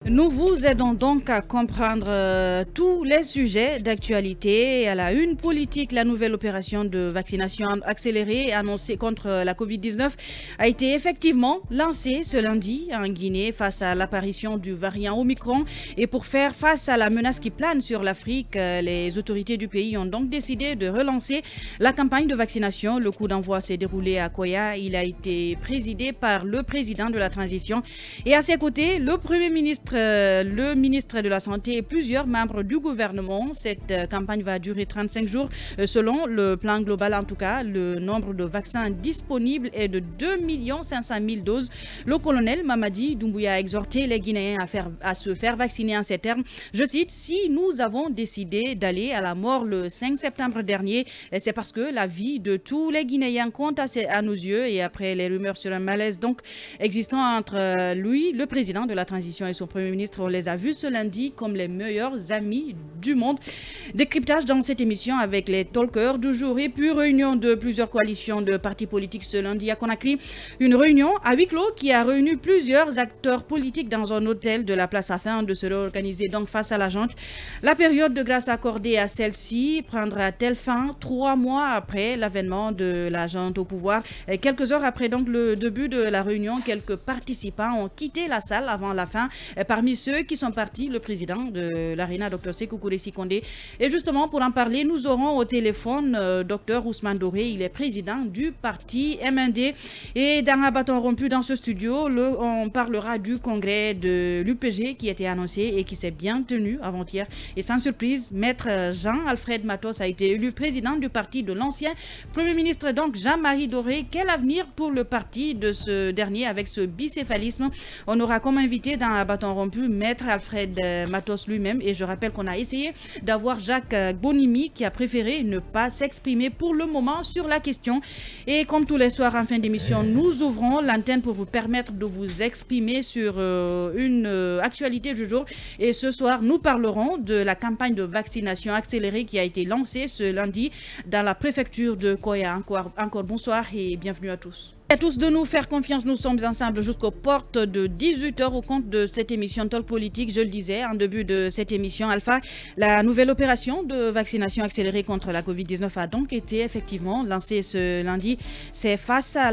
Nous vous aidons donc à comprendre tous les sujets d'actualité. À la une politique, la nouvelle opération de vaccination accélérée annoncée contre la Covid-19 a été effectivement lancée ce lundi en Guinée face à l'apparition du variant Omicron. Et pour faire face à la menace qui plane sur l'Afrique, les autorités du pays ont donc décidé de relancer la campagne de vaccination. Le coup d'envoi s'est déroulé à Koya. Il a été présidé par le président de la transition. Et à ses côtés, le Premier ministre, le ministre de la Santé et plusieurs membres du gouvernement. Cette campagne va durer 35 jours. Selon le plan global, en tout cas, le nombre de vaccins disponibles est de 2 500 000 doses. Le colonel Mamadi Doumbouya a exhorté les Guinéens à se faire vacciner en ces termes. Je cite, si nous avons décidé d'aller à la mort le 5 septembre dernier, c'est parce que la vie de tous les Guinéens compte à nos yeux. Et après les rumeurs sur un malaise donc existant entre lui, le président de la transition et son premier ministre, on les a vus ce lundi comme les meilleurs amis du monde. Décryptage dans cette émission avec les talkers du jour. Et puis réunion de plusieurs coalitions de partis politiques ce lundi à Conakry. Une réunion à huis clos qui a réuni plusieurs acteurs politiques dans un hôtel de la place afin de se réorganiser donc face à la junte. La période de grâce accordée à celle-ci prendra-t-elle fin 3 mois après l'avènement de la junte au pouvoir? Quelques heures après donc le début de la réunion, quelques participants ont quitté la salle avant la fin. Parmi ceux qui sont partis, le président de l'ARENA, Dr Sékou Kouressi Kondé. Et justement, pour en parler, nous aurons au téléphone Dr Ousmane Doré. Il est président du parti MND. Et dans un bâton rompu dans ce studio, on parlera du congrès de l'UPG qui a été annoncé et qui s'est bien tenu avant-hier. Et sans surprise, maître Jean-Alfred Matos a été élu président du parti de l'ancien Premier ministre, donc Jean-Marie Doré. Quel avenir pour le parti de ce dernier avec ce bicéphalisme? On aura comme invité dans un bâton rompu maître Alfred Matos lui-même. Et je rappelle qu'on a essayé d'avoir Jacques Bonimi qui a préféré ne pas s'exprimer pour le moment sur la question. Et comme tous les soirs en fin d'émission, nous ouvrons l'antenne pour vous permettre de vous exprimer sur une actualité du jour. Et ce soir, nous parlerons de la campagne de vaccination accélérée qui a été lancée ce lundi dans la préfecture de Koya. Encore bonsoir et bienvenue à tous. À tous de nous faire confiance, nous sommes ensemble jusqu'aux portes de 18h au compte de cette émission Talk Politique. Je le disais en début de cette émission, Alpha, la nouvelle opération de vaccination accélérée contre la Covid-19 a donc été effectivement lancée ce lundi. C'est face à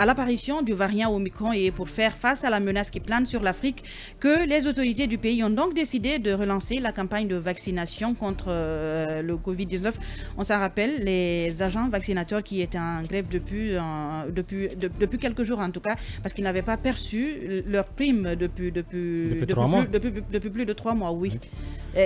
l'apparition du variant Omicron et pour faire face à la menace qui plane sur l'Afrique que les autorités du pays ont donc décidé de relancer la campagne de vaccination contre le Covid-19. On s'en rappelle, les agents vaccinateurs qui étaient en grève depuis quelques jours en tout cas, parce qu'ils n'avaient pas perçu leur prime depuis plus de 3 mois, oui.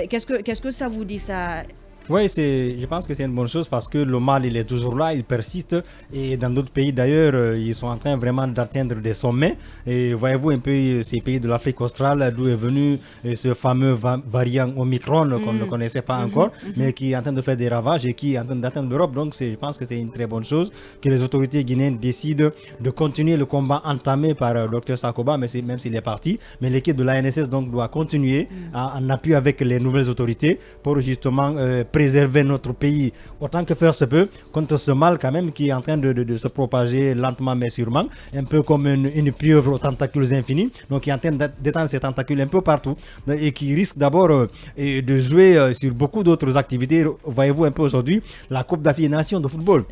Qu'est-ce que ça vous dit ça? Oui, je pense que c'est une bonne chose parce que le mal, il est toujours là, il persiste. Et dans d'autres pays d'ailleurs, ils sont en train vraiment d'atteindre des sommets. Et voyez-vous un peu ces pays de l'Afrique australe, d'où est venu ce fameux variant Omicron qu'on ne connaissait pas encore, mais qui est en train de faire des ravages et qui est en train d'atteindre l'Europe. Donc je pense que c'est une très bonne chose que les autorités guinéennes décident de continuer le combat entamé par Dr Sakoba, même s'il est parti. Mais l'équipe de l'ANSS donc doit continuer en appui avec les nouvelles autorités pour justement préserver notre pays autant que faire se peut contre ce mal quand même qui est en train de se propager lentement mais sûrement, un peu comme une pieuvre aux tentacules infinis, donc qui est en train d'étendre ses tentacules un peu partout et qui risque d'abord de jouer sur beaucoup d'autres activités. Voyez-vous un peu aujourd'hui la Coupe d'Afrique des Nations de football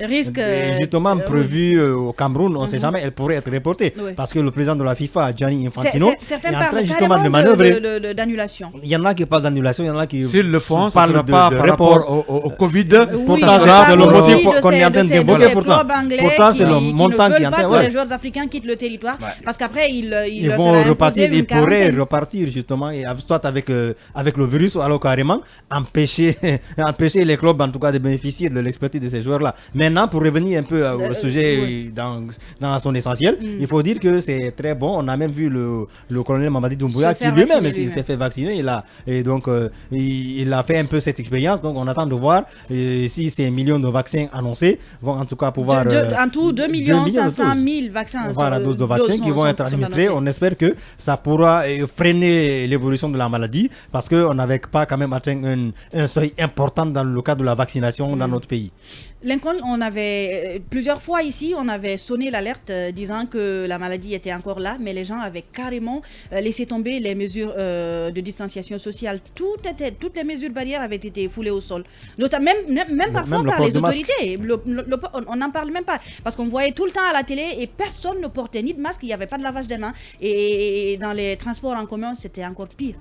justement prévue au Cameroun, on ne sait jamais, elle pourrait être reportée parce que le président de la FIFA, Gianni Infantino, est en train justement de manœuvrer d'annulation. Il y en a qui parlent d'annulation, il y en a qui s'ils le font, parlent de report au Covid. Pourtant, c'est le motif qu'on est en train d'évoquer. Pourtant, c'est le montant qui est en train de... Les joueurs africains quittent le territoire parce qu'après, ils vont repartir, ils pourraient repartir justement, soit avec le virus ou alors carrément empêcher les clubs en tout cas de bénéficier de l'expertise de ces joueurs-là. Maintenant, pour revenir un peu au sujet dans son essentiel, il faut dire que c'est très bon. On a même vu le colonel Mamadi Doumbouya qui lui-même s'est fait vacciner. Il a fait un peu cette expérience. Donc on attend de voir si ces millions de vaccins annoncés vont en tout cas pouvoir... en tout, 2 500 000 vaccins. Voilà, doses de vaccins qui vont être administrés. On espère que ça pourra freiner l'évolution de la maladie parce qu'on n'avait pas quand même atteint un seuil important dans le cadre de la vaccination dans notre pays. Lincoln, on avait plusieurs fois ici, on avait sonné l'alerte disant que la maladie était encore là, mais les gens avaient carrément laissé tomber les mesures de distanciation sociale. Toutes les mesures barrières avaient été foulées au sol. Même parfois par les autorités. On n'en parle même pas. Parce qu'on voyait tout le temps à la télé et personne ne portait ni de masque, il n'y avait pas de lavage des mains. Et dans les transports en commun, c'était encore pire.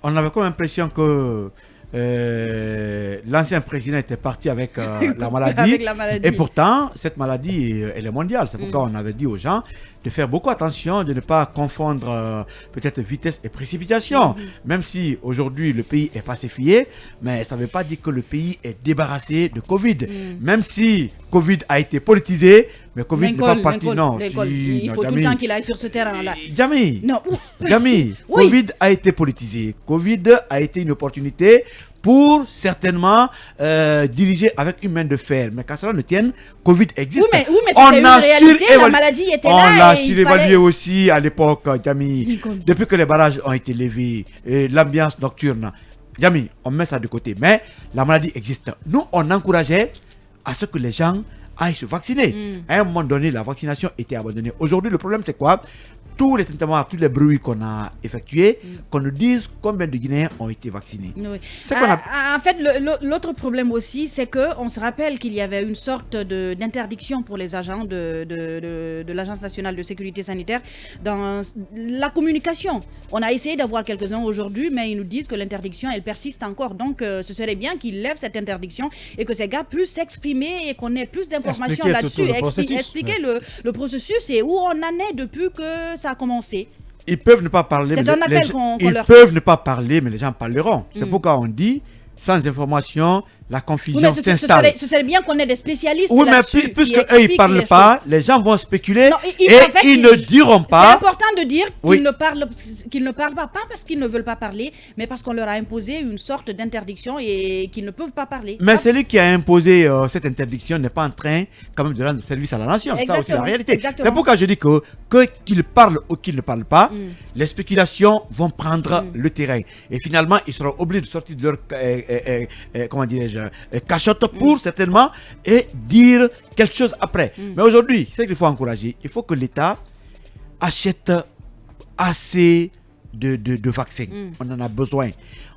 On avait comme impression que l'ancien président était parti avec, la maladie. Avec la maladie. Et pourtant, cette maladie, elle est mondiale. C'est pourquoi on avait dit aux gens de faire beaucoup attention, de ne pas confondre peut-être vitesse et précipitation. Même si aujourd'hui le pays est pacifié, mais ça ne veut pas dire que le pays est débarrassé de Covid. Même si Covid a été politisé, mais Covid n'est pas parti. Non, il faut tout le temps qu'il aille sur ce terrain-là. Jamy, Oui. Covid a été politisé. Covid a été une opportunité pour certainement diriger avec une main de fer. Mais qu'à cela ne tienne, Covid existe. Oui, mais c'était une réalité, la maladie était là. On l'a surévalué aussi à l'époque, Jamy. Depuis que les barrages ont été levés, l'ambiance nocturne, Jamy, on met ça de côté. Mais la maladie existe. Nous, on encourageait à ce que les gens aillent se vacciner. À un moment donné, la vaccination était abandonnée. Aujourd'hui, le problème, c'est quoi? Tous les tintements, tous les bruits qu'on a effectués, qu'on nous dise combien de Guinéens ont été vaccinés. Oui. En fait, l'autre problème aussi, c'est qu'on se rappelle qu'il y avait une sorte d'interdiction pour les agents de l'Agence nationale de sécurité sanitaire dans la communication. On a essayé d'avoir quelques-uns aujourd'hui, mais ils nous disent que l'interdiction, elle persiste encore. Donc, ce serait bien qu'ils lèvent cette interdiction et que ces gars puissent s'exprimer et qu'on ait plus d'informations là-dessus. Expliquer le processus et où on en est depuis que ça a commencé. Ils peuvent ne pas parler. C'est un appel qu'on leur fait. Ils peuvent ne pas parler, mais les gens parleront. C'est pourquoi on dit, sans information, la confusion s'installe. Ce serait bien qu'on ait des spécialistes. Oui, mais puisque eux, ils ne parlent pas, les gens vont spéculer et ils ne diront pas. C'est important de dire qu'ils ne parlent pas parce qu'ils ne veulent pas parler, mais parce qu'on leur a imposé une sorte d'interdiction et qu'ils ne peuvent pas parler. Mais celui qui a imposé cette interdiction n'est pas en train quand même de rendre service à la nation. C'est ça aussi la réalité. C'est pourquoi je dis qu'ils parlent ou qu'ils ne parlent pas, les spéculations vont prendre le terrain. Et finalement, ils seront obligés de sortir de leur comment dirais-je, cachotto pour certainement et dire quelque chose après. Mais aujourd'hui, c'est qu'il faut encourager. Il faut que l'État achète assez de vaccins. On en a besoin.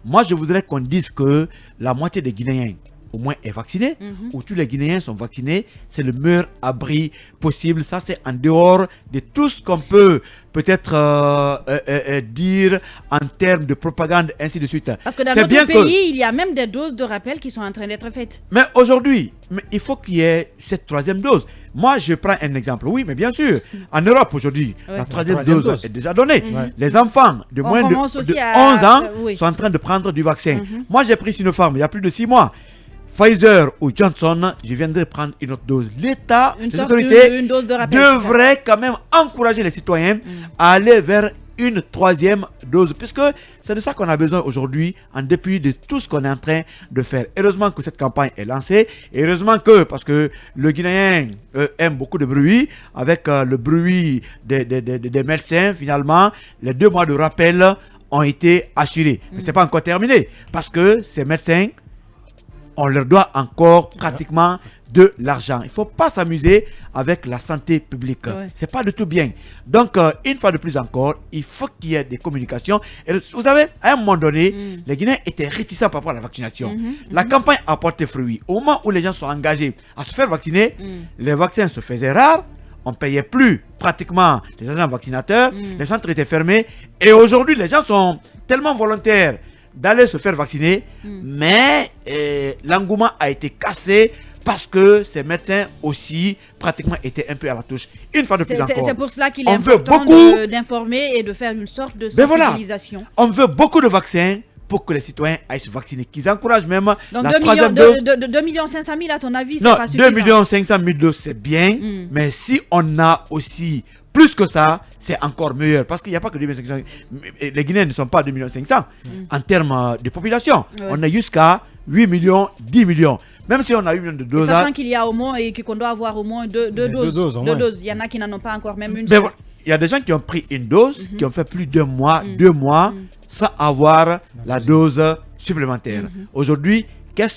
Moi, je voudrais qu'on dise que la moitié des Guinéens au moins est vacciné, ou tous les Guinéens sont vaccinés, c'est le meilleur abri possible. Ça, c'est en dehors de tout ce qu'on peut peut-être dire en termes de propagande, ainsi de suite. Parce que dans notre pays, il y a même des doses de rappel qui sont en train d'être faites. Mais aujourd'hui, il faut qu'il y ait cette troisième dose. Moi, je prends un exemple. Oui, mais bien sûr, en Europe aujourd'hui, la troisième dose est déjà donnée. Les enfants de moins de 11 ans sont en train de prendre du vaccin. Moi, j'ai pris Sinopharm il y a plus de 6 mois. Pfizer ou Johnson, je viendrai prendre une autre dose. L'État, les autorités devraient quand même encourager les citoyens à aller vers une troisième dose, puisque c'est de ça qu'on a besoin aujourd'hui, en dépit de tout ce qu'on est en train de faire. Heureusement que cette campagne est lancée, et heureusement que, parce que le Guinéen aime beaucoup de bruit, avec le bruit des médecins, finalement, les 2 mois de rappel ont été assurés. Mais ce n'est pas encore terminé, parce que ces médecins, on leur doit encore pratiquement de l'argent. Il ne faut pas s'amuser avec la santé publique. C'est pas du tout bien. Donc, une fois de plus encore, il faut qu'il y ait des communications. Et vous savez, à un moment donné, les Guinéens étaient réticents par rapport à la vaccination. La campagne a porté fruit. Au moment où les gens sont engagés à se faire vacciner, les vaccins se faisaient rares. On ne payait plus pratiquement les agents vaccinateurs. Les centres étaient fermés. Et aujourd'hui, les gens sont tellement volontaires d'aller se faire vacciner, mais l'engouement a été cassé parce que ces médecins aussi pratiquement étaient un peu à la touche. Une fois de plus encore, c'est pour cela qu'il est important d'informer et de faire une sorte de sensibilisation. Voilà. On veut beaucoup de vaccins pour que les citoyens aillent se vacciner, qu'ils encouragent même donc la troisième dose. 2 500 000 à ton avis, c'est pas suffisant? 2 500 000 doses, c'est bien, mais si on a aussi plus que ça, c'est encore meilleur. Parce qu'il n'y a pas que 2 500 000. Les Guinéens ne sont pas 2 500 000 en termes de population. On est jusqu'à 8 millions, 10 millions. Même si on a 8 millions de doses. Sachant qu'il y a au moins et qu'on doit avoir au moins deux doses. Il y en a qui n'en ont pas encore même une. Il y a des gens qui ont pris une dose, qui ont fait plus d'1 mois, 2 mois, sans avoir la dose supplémentaire. Aujourd'hui, quel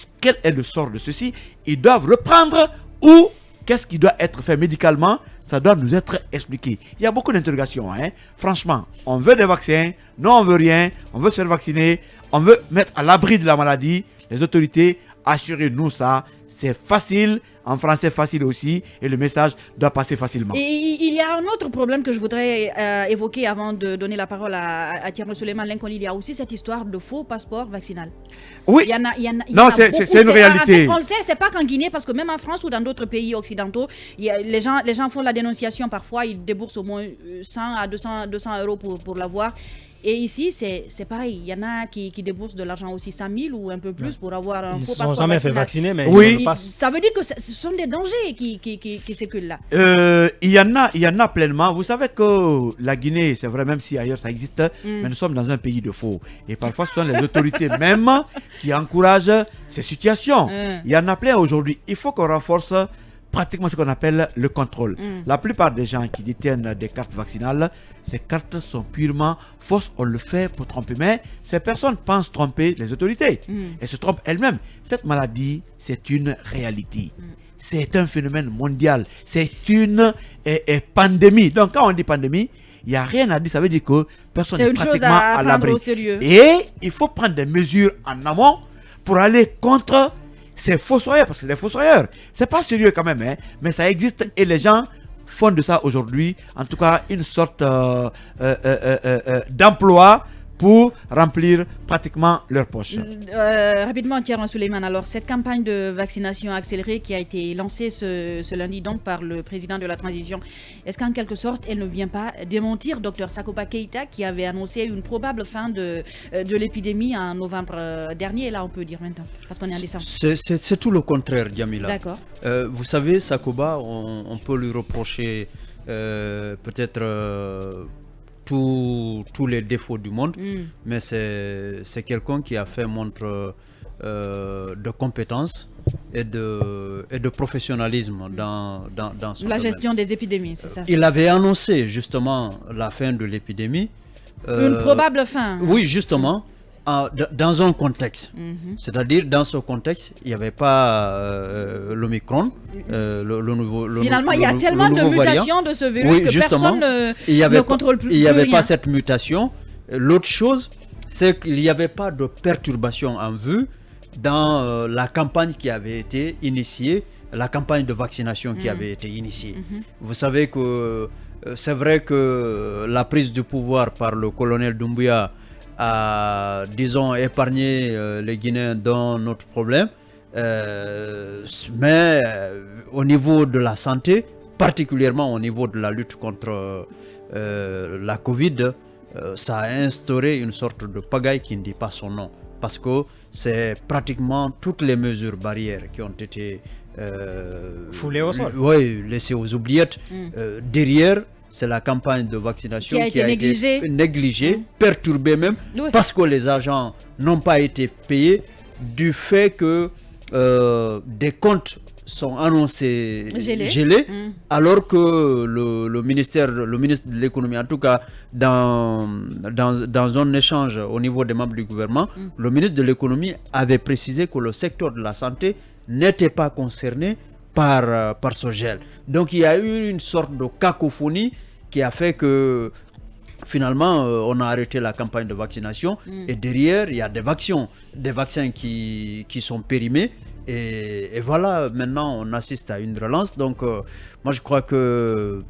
est le sort de ceci? Ils doivent reprendre ou qu'est-ce qui doit être fait médicalement? Ça doit nous être expliqué. Il y a beaucoup d'interrogations. Franchement, on veut des vaccins, non on veut rien, on veut se faire vacciner, on veut mettre à l'abri de la maladie. Les autorités, assurez-nous ça. C'est facile, en français facile aussi, et le message doit passer facilement. Et il y a un autre problème que je voudrais évoquer avant de donner la parole à Thierry Suleiman Lincoln. Il y a aussi cette histoire de faux passeport vaccinal. Oui, non, c'est une réalité. En fait, on le sait, c'est pas qu'en Guinée, parce que même en France ou dans d'autres pays occidentaux, les gens font la dénonciation parfois, ils déboursent au moins 100 à 200 euros pour l'avoir. Et ici, c'est pareil. Il y en a qui déboursent de l'argent aussi, 100 000 ou un peu plus pour avoir un faux passeport. Ils ne sont jamais fait vacciner, mais oui. Ça veut dire que ce sont des dangers qui circulent là. Il y en a pleinement. Vous savez que la Guinée, c'est vrai, même si ailleurs ça existe, mais nous sommes dans un pays de faux. Et parfois, ce sont les autorités même qui encouragent ces situations. Il y en a plein aujourd'hui. Il faut qu'on renforce pratiquement ce qu'on appelle le contrôle. La plupart des gens qui détiennent des cartes vaccinales, ces cartes sont purement fausses. On le fait pour tromper. Mais ces personnes pensent tromper les autorités. Et se trompent elles-mêmes. Cette maladie, c'est une réalité. C'est un phénomène mondial. C'est une pandémie. Donc quand on dit pandémie, il n'y a rien à dire. Ça veut dire que personne n'est pratiquement à l'abri. Et il faut prendre des mesures en amont pour aller contre ces fossoyeurs, parce que c'est des fossoyeurs. C'est pas sérieux quand même, mais ça existe et les gens font de ça aujourd'hui, en tout cas, une sorte d'emploi pour remplir pratiquement leurs poches. Rapidement, Thierry Suleiman, alors cette campagne de vaccination accélérée qui a été lancée ce lundi donc par le président de la transition, est-ce qu'en quelque sorte elle ne vient pas démentir Dr Sakoba Keïta qui avait annoncé une probable fin de l'épidémie en novembre dernier, et là on peut dire maintenant, parce qu'on est en décembre. C'est tout le contraire, Djamila. D'accord. Vous savez, Sakoba, on peut lui reprocher peut-être tous les défauts du monde, mais c'est quelqu'un qui a fait montre de compétences et de professionnalisme dans son la domaine. gestion des épidémies, c'est ça. Il avait annoncé justement la fin de l'épidémie. Une probable fin. Oui, justement. Dans un contexte, c'est-à-dire dans ce contexte, il n'y avait pas l'Omicron, le nouveau. Finalement, il y a tellement de mutations de ce virus que personne ne contrôle plus. Il n'y avait pas cette mutation. L'autre chose, c'est qu'il n'y avait pas de perturbation en vue dans la campagne qui avait été initiée, la campagne de vaccination qui avait été initiée. Vous savez que c'est vrai que la prise du pouvoir par le colonel Doumbouya à, disons, épargner les Guinéens dans notre problème. Mais au niveau de la santé, particulièrement au niveau de la lutte contre la Covid, ça a instauré une sorte de pagaille qui ne dit pas son nom. Parce que c'est pratiquement toutes les mesures barrières qui ont été foulées au sol. Oui, laissées aux oubliettes. Derrière, c'est la campagne de vaccination qui a été négligée, perturbée même, parce que les agents n'ont pas été payés du fait que des comptes sont annoncés gelés, alors que le ministre de l'économie, en tout cas dans un échange au niveau des membres du gouvernement, le ministre de l'économie avait précisé que le secteur de la santé n'était pas concerné par ce gel. Donc il y a eu une sorte de cacophonie qui a fait que finalement on a arrêté la campagne de vaccination et derrière il y a des vaccins qui sont périmés et voilà, maintenant on assiste à une relance. Donc moi je crois que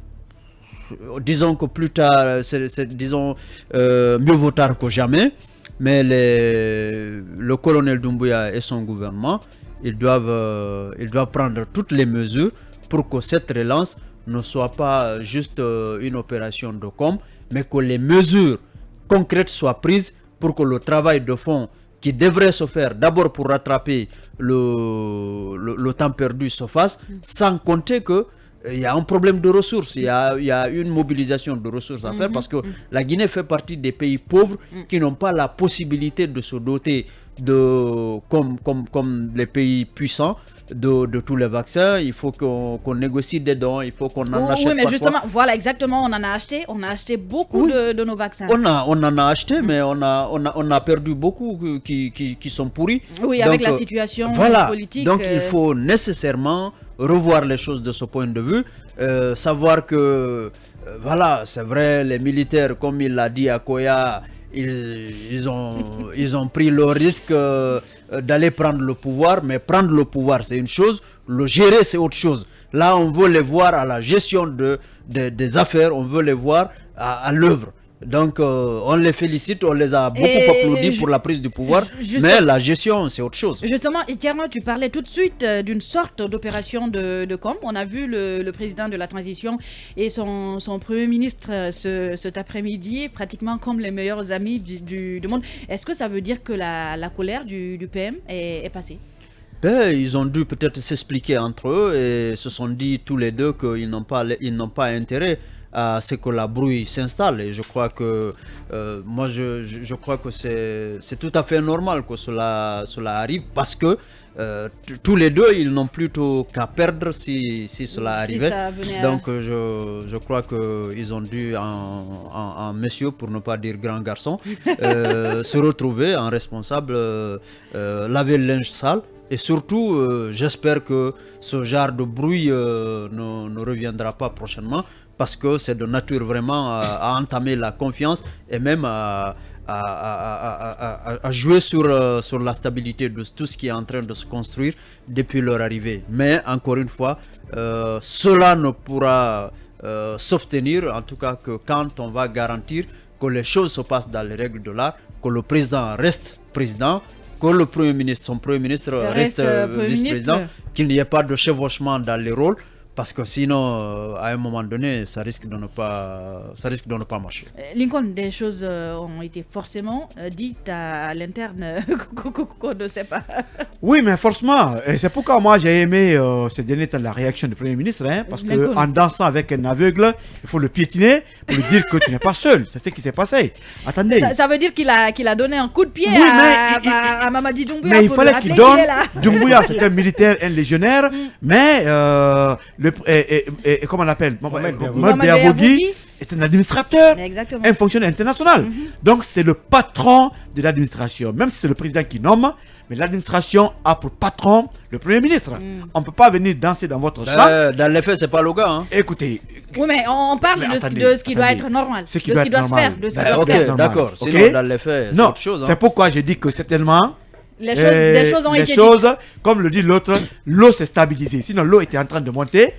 disons que plus tard, disons mieux vaut tard que jamais, mais le colonel Doumbouya et son gouvernement, ils doivent prendre toutes les mesures pour que cette relance ne soit pas juste une opération de com, mais que les mesures concrètes soient prises pour que le travail de fond qui devrait se faire d'abord pour rattraper le temps perdu se fasse, sans compter que il y a un problème de ressources, il y a une mobilisation de ressources à faire parce que la Guinée fait partie des pays pauvres qui n'ont pas la possibilité de se doter comme les pays puissants de tous les vaccins. Il faut qu'on négocie des dons, il faut qu'on en achète. Oui, mais justement, voilà, exactement, on a acheté beaucoup de nos vaccins. On en a acheté, mais on a perdu beaucoup qui sont pourris. Oui, donc, avec la situation politique. Donc il faut nécessairement revoir les choses de ce point de vue, savoir que, voilà, c'est vrai, les militaires, comme il l'a dit à Koya, ils ont pris le risque d'aller prendre le pouvoir, mais prendre le pouvoir c'est une chose, le gérer c'est autre chose. Là on veut les voir à la gestion des affaires, on veut les voir à l'œuvre. Donc on les félicite, on les a beaucoup applaudis pour la prise du pouvoir, mais la gestion c'est autre chose. Justement, Thierno, tu parlais tout de suite d'une sorte d'opération de com. On a vu le président de la transition et son premier ministre cet après-midi, pratiquement comme les meilleurs amis du monde. Est-ce que ça veut dire que la colère du PM est passée? Ils ont dû peut-être s'expliquer entre eux et se sont dit tous les deux qu'ils n'ont pas intérêt à ce que la brouille s'installe, et je crois que moi je crois que c'est tout à fait normal que cela arrive, parce que tous les deux ils n'ont plutôt qu'à perdre si cela arrivait. Donc je crois que ils ont dû en monsieur, pour ne pas dire grand garçon, se retrouver en responsable, laver le linge sale. Et surtout, j'espère que ce genre de bruit ne reviendra pas prochainement, parce que c'est de nature vraiment à entamer la confiance et même à jouer sur la stabilité de tout ce qui est en train de se construire depuis leur arrivée. Mais encore une fois, cela ne pourra s'obtenir, en tout cas que quand on va garantir que les choses se passent dans les règles de l'art, que le président reste président, que le Premier ministre, son Premier ministre reste vice-président, qu'il n'y ait pas de chevauchement dans les rôles, parce que sinon, à un moment donné, ça risque de ne pas marcher. Lincoln, des choses ont été forcément dites à l'interne qu'on ne sait pas. Oui, mais forcément. Et c'est pourquoi moi j'ai aimé ces derniers temps la réaction du Premier ministre, parce qu'en dansant avec un aveugle, il faut le piétiner pour lui dire que tu n'es pas seul. C'est ce qui s'est passé. Attendez. Ça veut dire qu'il a donné un coup de pied à Mamadi Doumbouya. Mais il fallait qu'il donne. Doumbouya, c'est un militaire, un légionnaire, mais comment on l'appelle, Mohamed Beabogui est un administrateur, un fonctionnaire international. Donc c'est le patron de l'administration. Même si c'est le président qui nomme, mais l'administration a pour patron le Premier ministre. On ne peut pas venir danser dans votre champ. Dans les faits, c'est pas le cas. Hein. Écoutez. Oui, mais on parle de ce qui doit être normal. De ce qui doit se faire. Ok, d'accord. Sinon, dans les faits, c'est autre chose. C'est pourquoi j'ai dit que certainement, des choses ont été dites. Comme le dit l'autre, l'eau s'est stabilisée. Sinon, l'eau était en train de monter.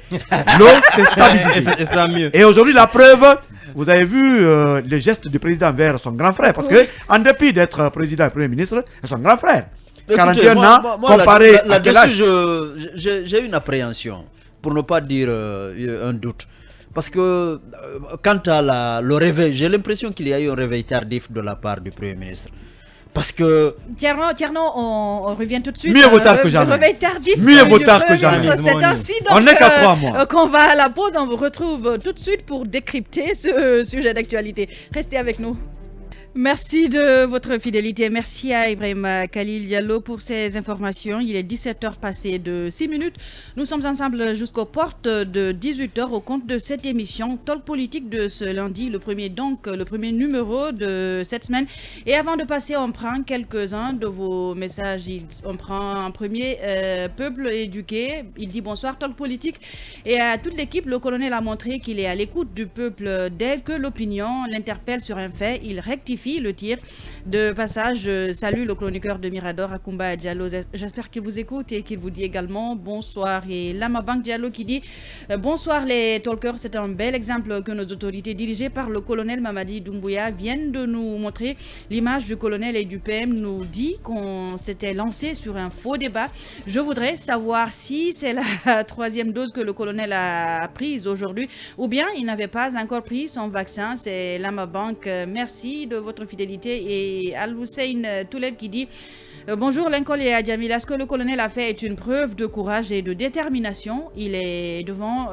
L'eau s'est stabilisée. Et aujourd'hui, la preuve, vous avez vu le geste du président vers son grand frère. Parce que, en dépit d'être président et premier ministre, c'est son grand frère. 41 ans, comparé à quel âge? J'ai une appréhension, pour ne pas dire un doute. Parce que, quant à le réveil, j'ai l'impression qu'il y a eu un réveil tardif de la part du Premier ministre. Parce que... Thierno, on revient tout de suite. Mieux vaut tard que jamais. Réveil tardif. Mieux vaut tard que jamais. C'est ainsi donc, on n'est qu'à 3 mois. Qu'on va à la pause, on vous retrouve tout de suite pour décrypter ce sujet d'actualité. Restez avec nous. Merci de votre fidélité. Merci à Ibrahim Khalil Diallo pour ces informations. Il est 17h passé de 6 minutes. Nous sommes ensemble jusqu'aux portes de 18h au compte de cette émission Talk Politique de ce lundi, le premier numéro de cette semaine. Et avant de passer, on prend quelques-uns de vos messages. On prend un premier, Peuple éduqué. Il dit bonsoir Talk Politique. Et à toute l'équipe, le colonel a montré qu'il est à l'écoute du peuple. Dès que l'opinion l'interpelle sur un fait, il rectifie le tir. De passage, salue le chroniqueur de Mirador, Akumba Diallo. J'espère qu'il vous écoute et qu'il vous dit également bonsoir. Et Lama Bank Diallo qui dit bonsoir les talkers. C'est un bel exemple que nos autorités dirigées par le colonel Mamadi Doumbouya viennent de nous montrer. L'image du colonel et du PM nous dit qu'on s'était lancé sur un faux débat. Je voudrais savoir si c'est la troisième dose que le colonel a prise aujourd'hui ou bien il n'avait pas encore pris son vaccin. C'est Lama Bank. Merci de votre fidélité. Et Al-Hussein Touleb qui dit Bonjour Lincoln et Adjamila. Ce que le colonel a fait est une preuve de courage et de détermination. Il est devant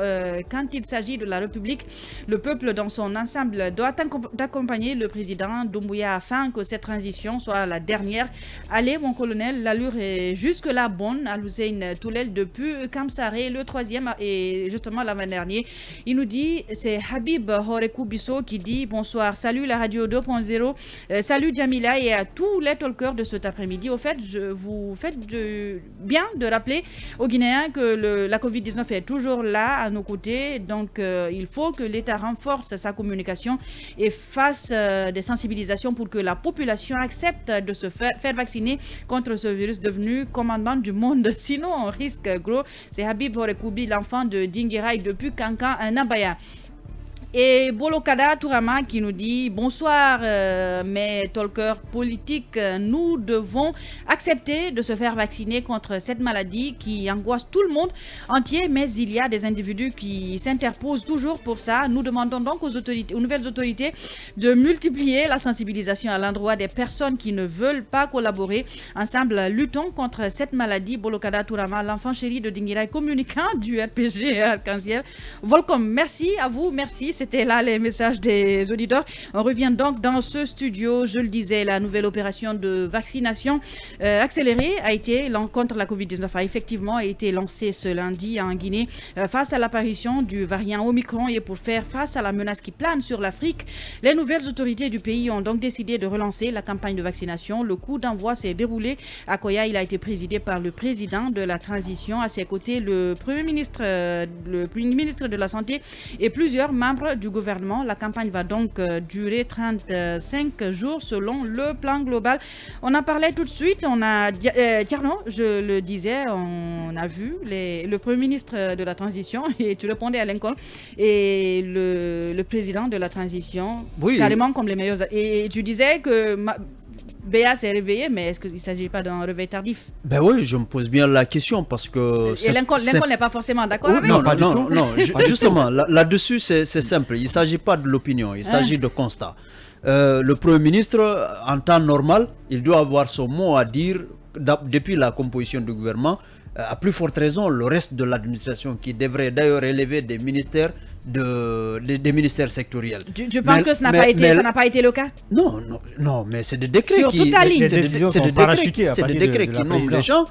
quand il s'agit de la République. Le peuple dans son ensemble doit accompagner le président Doumbouya afin que cette transition soit la dernière. Allez mon colonel, l'allure est jusque-là bonne. Al-Hussein Toulel depuis Kamsaré, le troisième et justement l'avant dernier. Il nous dit, c'est Habib Horekou Bisso qui dit bonsoir, salut la radio 2.0, salut Jamila et à tous les talkers de cet après-midi. Au fait, vous faites bien de rappeler aux Guinéens que la Covid-19 est toujours là à nos côtés. Donc, il faut que l'État renforce sa communication et fasse des sensibilisations pour que la population accepte de se faire vacciner contre ce virus devenu commandant du monde. Sinon, on risque gros. C'est Habib Horekoubi, l'enfant de Dingirai depuis Kankan, Nabaya. Et Bolokada Tourama qui nous dit bonsoir mes talkers politiques, nous devons accepter de se faire vacciner contre cette maladie qui angoisse tout le monde entier, mais il y a des individus qui s'interposent toujours pour ça. Nous demandons donc aux nouvelles autorités de multiplier la sensibilisation à l'endroit des personnes qui ne veulent pas collaborer. Ensemble, luttons contre cette maladie. Bolokada Tourama, l'enfant chéri de Dingirai, communicant du RPG Arc-en-Ciel. Volcom, merci à vous, merci. C'était là les messages des auditeurs. On revient donc dans ce studio. Je le disais, la nouvelle opération de vaccination accélérée contre la Covid-19 a effectivement été lancée ce lundi en Guinée face à l'apparition du variant Omicron et pour faire face à la menace qui plane sur l'Afrique. Les nouvelles autorités du pays ont donc décidé de relancer la campagne de vaccination. Le coup d'envoi s'est déroulé à Koya. Il a été présidé par le président de la transition. À ses côtés, le Premier ministre de la Santé et plusieurs membres du gouvernement. La campagne va donc durer 35 jours selon le plan global. On en parlait tout de suite. On a Tierno, je le disais, on a vu le Premier ministre de la transition et tu répondais à Lincoln et le président de la transition, oui, carrément comme les meilleurs. Et tu disais que Béa s'est réveillé, mais est-ce qu'il ne s'agit pas d'un réveil tardif? Ben oui, je me pose bien la question parce que... Et Lincoln n'est pas forcément d'accord avec Non, justement, là-dessus, c'est simple. Il ne s'agit pas de l'opinion, il s'agit de constat. Le Premier ministre, en temps normal, il doit avoir son mot à dire depuis la composition du gouvernement. À plus forte raison, le reste de l'administration qui devrait d'ailleurs élever des ministères des ministères sectoriels. Tu penses que ça n'a pas été le cas? Non, mais c'est des décrets sur toute la ligne. C'est des décrets qui nomment les gens.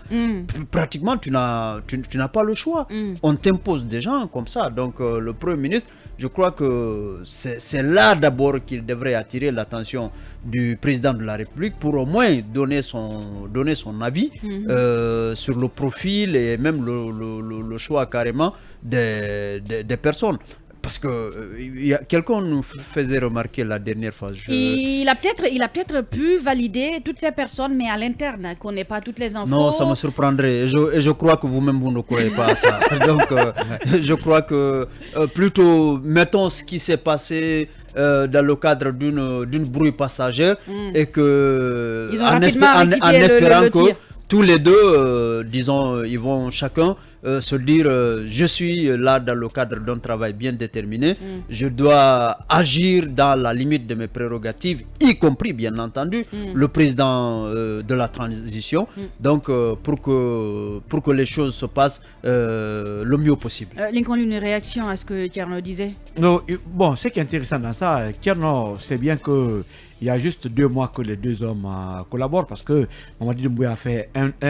Pratiquement, tu n'as pas le choix. On t'impose des gens comme ça. Donc, le Premier ministre, je crois que c'est là d'abord qu'il devrait attirer l'attention du président de la République pour au moins donner son avis sur le profil et même le choix carrément des personnes. Parce que quelqu'un nous faisait remarquer la dernière fois. Il a peut-être pu valider toutes ces personnes, mais à l'interne, ne connaît pas toutes les infos. Non, ça me surprendrait. Je crois que vous-même, vous ne croyez pas à ça. Donc, je crois que plutôt, mettons ce qui s'est passé dans le cadre d'une brouille passagère et que, en espérant que tous les deux, disons, ils vont chacun se dire je suis là dans le cadre d'un travail bien déterminé, je dois agir dans la limite de mes prérogatives, y compris bien entendu le président de la transition, donc pour que les choses se passent le mieux possible. Lincoln, une réaction à ce que Tierno disait? Non, bon, ce qui est intéressant dans ça, Tierno sait bien que il y a juste 2 mois que les deux hommes collaborent parce que Mamadi Doumbouya a fait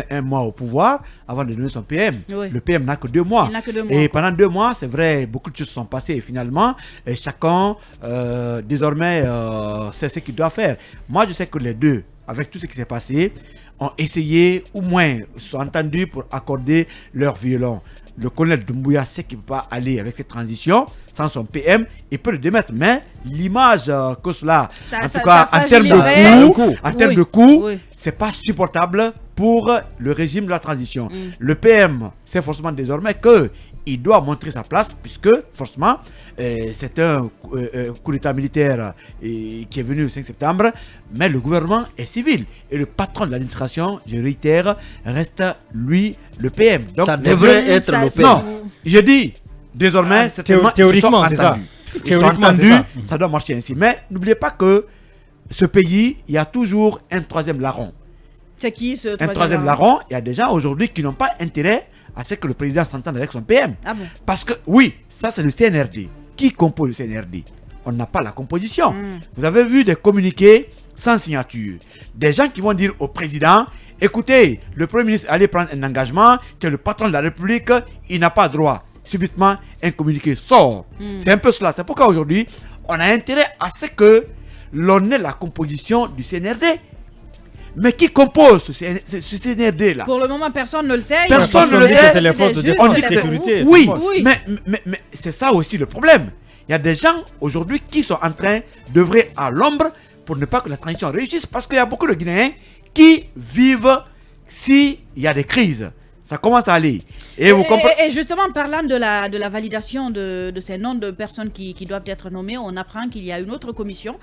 un mois au pouvoir avant de donner son PM. Oui. Le PM n'a que 2 mois. Et pendant 2 mois, c'est vrai, beaucoup de choses sont passées et finalement, chacun désormais sait ce qu'il doit faire. Moi, je sais que les deux, avec tout ce qui s'est passé, ont essayé, au moins, sont entendus pour accorder leur violon. Le colonel Doumbouya sait qu'il ne peut pas aller avec cette transition sans son PM, il peut le démettre. Mais l'image que cela, en tout cas, en termes de coût, c'est pas supportable pour le régime de la transition. Le PM sait forcément désormais qu'il doit montrer sa place puisque forcément c'est un coup d'état militaire qui est venu le 5 septembre, mais le gouvernement est civil et le patron de l'administration, je réitère, reste lui le PM. Donc, ça devrait être le PM. Non, je dis désormais, théoriquement c'est ça. Théoriquement, ça doit marcher ainsi. Mais n'oubliez pas que ce pays, il y a toujours un troisième larron. C'est qui ce troisième larron? Il y a des gens aujourd'hui qui n'ont pas intérêt à ce que le président s'entende avec son PM. Ah bon? Parce que, oui, ça c'est le CNRD. Qui compose le CNRD? On n'a pas la composition. Vous avez vu des communiqués sans signature. Des gens qui vont dire au président, écoutez, le Premier ministre allait prendre un engagement que le patron de la République, il n'a pas droit. Subitement, un communiqué sort. C'est un peu cela. C'est pourquoi aujourd'hui, on a intérêt à ce que l'on ait la composition du CNRD. Mais qui compose ce CNRD là? Pour le moment, personne ne le sait. Personne ne le sait. C'est les forces de défense et de sécurité. Oui, mais c'est ça aussi le problème. Il y a des gens aujourd'hui qui sont en train d'œuvrer à l'ombre pour ne pas que la transition réussisse, parce qu'il y a beaucoup de Guinéens qui vivent s'il y a des crises. Ça commence à aller. Et justement, parlant de la validation de ces noms de personnes qui doivent être nommées, on apprend qu'il y a une autre commission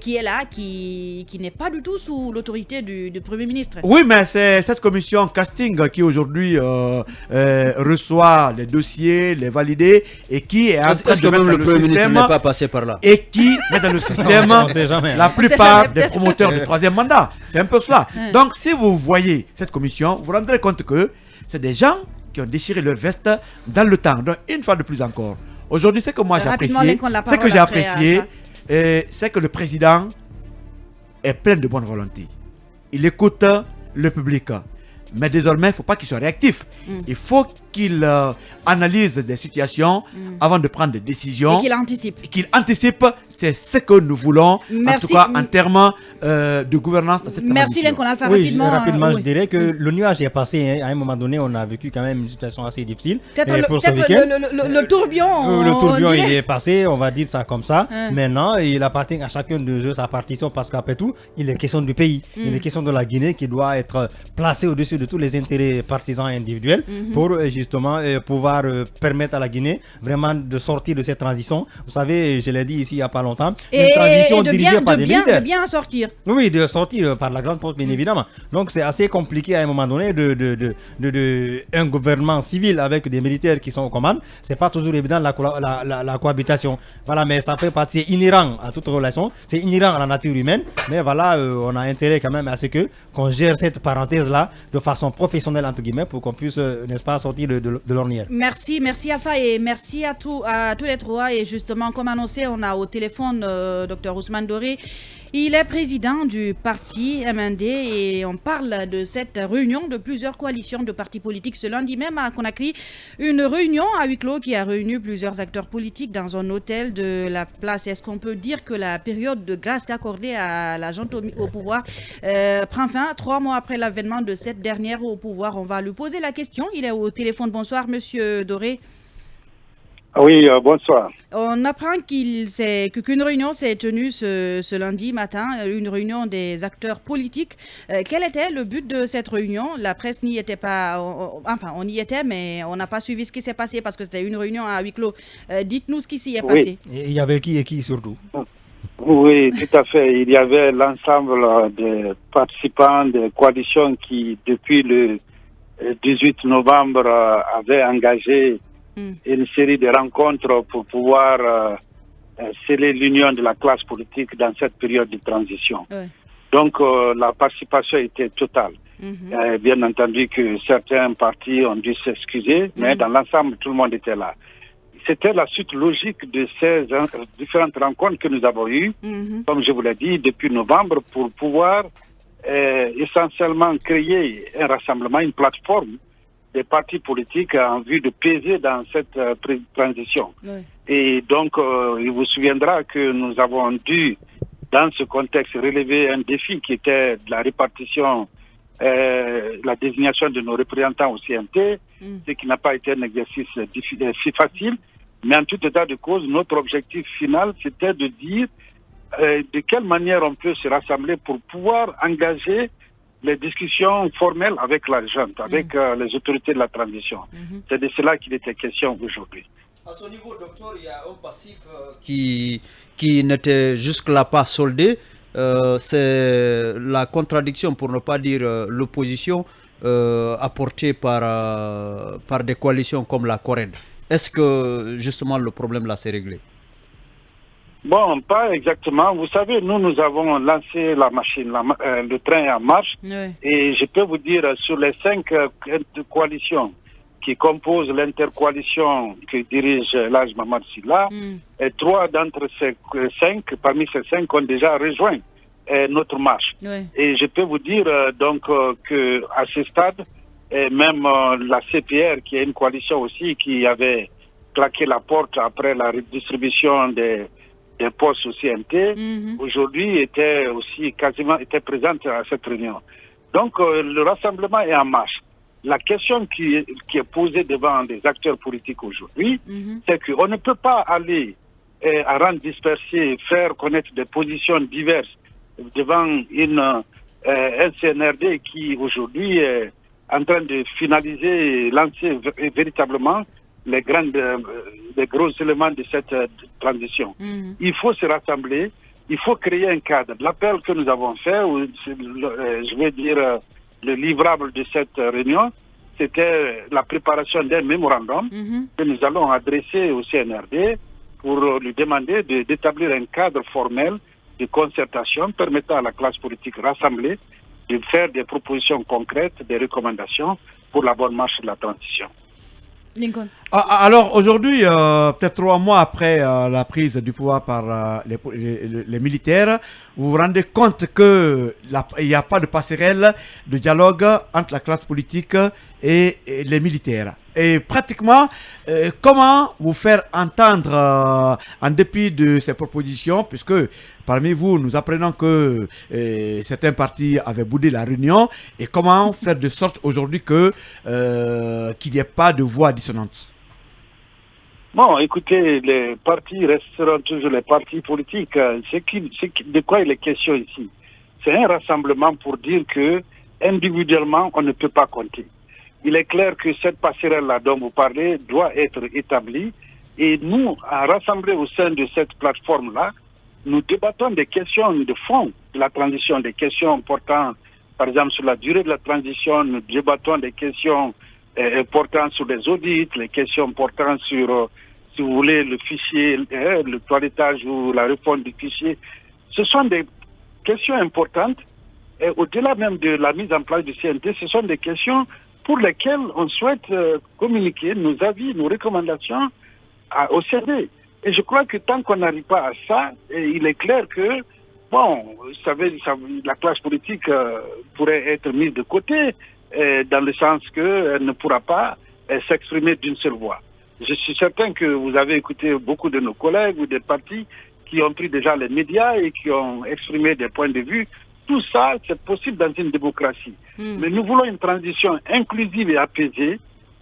qui est là, qui n'est pas du tout sous l'autorité du Premier ministre. Oui, mais c'est cette commission casting qui aujourd'hui reçoit les dossiers, les validés, et qui est en train de mettre dans le Premier ministre système, n'est pas passé par là. et qui met dans le système la plupart des promoteurs du troisième mandat. C'est un peu cela. Donc, si vous voyez cette commission, vous vous rendrez compte que c'est des gens qui ont déchiré leur veste dans le temps. Donc, une fois de plus encore, aujourd'hui, ce que moi j'ai apprécié, c'est que le président est plein de bonne volonté. Il écoute le public. Mais désormais, il ne faut pas qu'il soit réactif. Il faut qu'il analyse des situations avant de prendre des décisions. Et qu'il anticipe. C'est ce que nous voulons, en tout cas en termes de gouvernance dans cette transition. Merci, Lincoln. Rapidement, je dirais que le nuage est passé. À un moment donné, on a vécu quand même une situation assez difficile. Le tourbillon. Le tourbillon, il est passé, on va dire ça comme ça. Maintenant, il appartient à chacun de eux sa partition, parce qu'après tout, il est question du pays. Il est question de la Guinée qui doit être placée au-dessus de tous les intérêts partisans et individuels pour justement pouvoir permettre à la Guinée vraiment de sortir de cette transition. Vous savez, je l'ai dit ici il n'y a pas longtemps, une transition dirigée par des militaires. De bien sortir. Oui, de sortir par la grande porte, bien évidemment. Donc c'est assez compliqué à un moment donné un gouvernement civil avec des militaires qui sont aux commandes. C'est pas toujours évident la cohabitation. Voilà, mais ça fait partie, c'est inhérent à toute relation, c'est inhérent à la nature humaine. Mais voilà, on a intérêt quand même à ce qu'on gère cette parenthèse-là de façon professionnelle, entre guillemets, pour qu'on puisse, n'est-ce pas, sortir de l'ornière. Merci Afa, et merci à tous les trois. Et justement, comme annoncé, on a au téléphone Dr Ousmane Doré. Il est président du parti MND et on parle de cette réunion de plusieurs coalitions de partis politiques ce lundi même à Conakry. Une réunion à huis clos qui a réuni plusieurs acteurs politiques dans un hôtel de la place. Est-ce qu'on peut dire que la période de grâce accordée à la junte au pouvoir prend fin 3 mois après l'avènement de cette dernière au pouvoir? On va lui poser la question. Il est au téléphone. Bonsoir, monsieur Doré. Oui, bonsoir. On apprend qu'une réunion s'est tenue ce lundi matin, une réunion des acteurs politiques. Quel était le but de cette réunion? La presse n'y était pas, on y était, mais on n'a pas suivi ce qui s'est passé parce que c'était une réunion à huis clos. Dites-nous ce qui s'y est passé. Et il y avait qui et qui surtout? Oui, tout à fait. Il y avait l'ensemble des participants des coalitions qui, depuis le 18 novembre, avaient engagé une série de rencontres pour pouvoir sceller l'union de la classe politique dans cette période de transition. Donc la participation était totale. Bien entendu que certains partis ont dû s'excuser, mais dans l'ensemble, tout le monde était là. C'était la suite logique de ces différentes rencontres que nous avons eues, comme je vous l'ai dit, depuis novembre, pour pouvoir essentiellement créer un rassemblement, une plateforme des partis politiques en vue de peser dans cette transition. Et donc, il vous souviendra que nous avons dû, dans ce contexte, relever un défi qui était la répartition, la désignation de nos représentants au CNT, ce qui n'a pas été un exercice si facile. Mais en tout état de cause, notre objectif final, c'était de dire de quelle manière on peut se rassembler pour pouvoir engager les discussions formelles avec la junte, avec les autorités de la transition. C'est de cela qu'il était question aujourd'hui. À ce niveau, docteur, il y a un passif qui n'était jusque-là pas soldé. C'est la contradiction, pour ne pas dire l'opposition, apportée par des coalitions comme la CORED. Est-ce que justement le problème là s'est réglé? Bon, pas exactement. Vous savez, nous avons lancé la machine, le train est en marche. Oui. Et je peux vous dire, sur les 5 coalitions qui composent l'intercoalition que dirige l'Haj Mamadou Sylla, et 3 d'entre ces 5, parmi ces 5, ont déjà rejoint notre marche. Oui. Et je peux vous dire donc que à ce stade, même la CPR, qui est une coalition aussi qui avait claqué la porte après la redistribution des postes au CNT, aujourd'hui était présente à cette réunion. Donc le rassemblement est en marche. La question qui est posée devant les acteurs politiques aujourd'hui, c'est qu'on ne peut pas aller à rang dispersé, faire connaître des positions diverses devant un CNRD qui aujourd'hui est en train de finaliser et lancer véritablement les gros éléments de cette transition. Il faut se rassembler, il faut créer un cadre. L'appel que nous avons fait, je vais dire le livrable de cette réunion, c'était la préparation d'un mémorandum que nous allons adresser au CNRD pour lui demander d'établir un cadre formel de concertation permettant à la classe politique rassemblée de faire des propositions concrètes, des recommandations pour la bonne marche de la transition. Lincoln. Alors aujourd'hui, peut-être 3 mois après la prise du pouvoir par les militaires, vous vous rendez compte qu'il n'y a pas de passerelle de dialogue entre la classe politique et les militaires. Et pratiquement, comment vous faire entendre en dépit de ces propositions, puisque parmi vous, nous apprenons que certains partis avaient boudé la réunion, et comment faire de sorte aujourd'hui qu'il n'y ait pas de voix dissonante? Bon, écoutez, les partis resteront toujours les partis politiques. De quoi il est question ici? C'est un rassemblement pour dire que individuellement, on ne peut pas compter. Il est clair que cette passerelle-là dont vous parlez doit être établie et nous, à rassembler au sein de cette plateforme-là, nous débattons des questions de fond de la transition, des questions portant, par exemple, sur la durée de la transition, nous débattons des questions portant sur les audits, les questions portant sur, si vous voulez, le fichier, le toilettage ou la réforme du fichier. Ce sont des questions importantes et au-delà même de la mise en place du CNT, ce sont des questions pour lesquelles on souhaite communiquer nos avis, nos recommandations au CD. Et je crois que tant qu'on n'arrive pas à ça, il est clair que, bon, vous savez, la classe politique pourrait être mise de côté, dans le sens qu'elle ne pourra pas s'exprimer d'une seule voix. Je suis certain que vous avez écouté beaucoup de nos collègues ou des partis qui ont pris déjà les médias et qui ont exprimé des points de vue. Tout ça, c'est possible dans une démocratie. Mais nous voulons une transition inclusive et apaisée.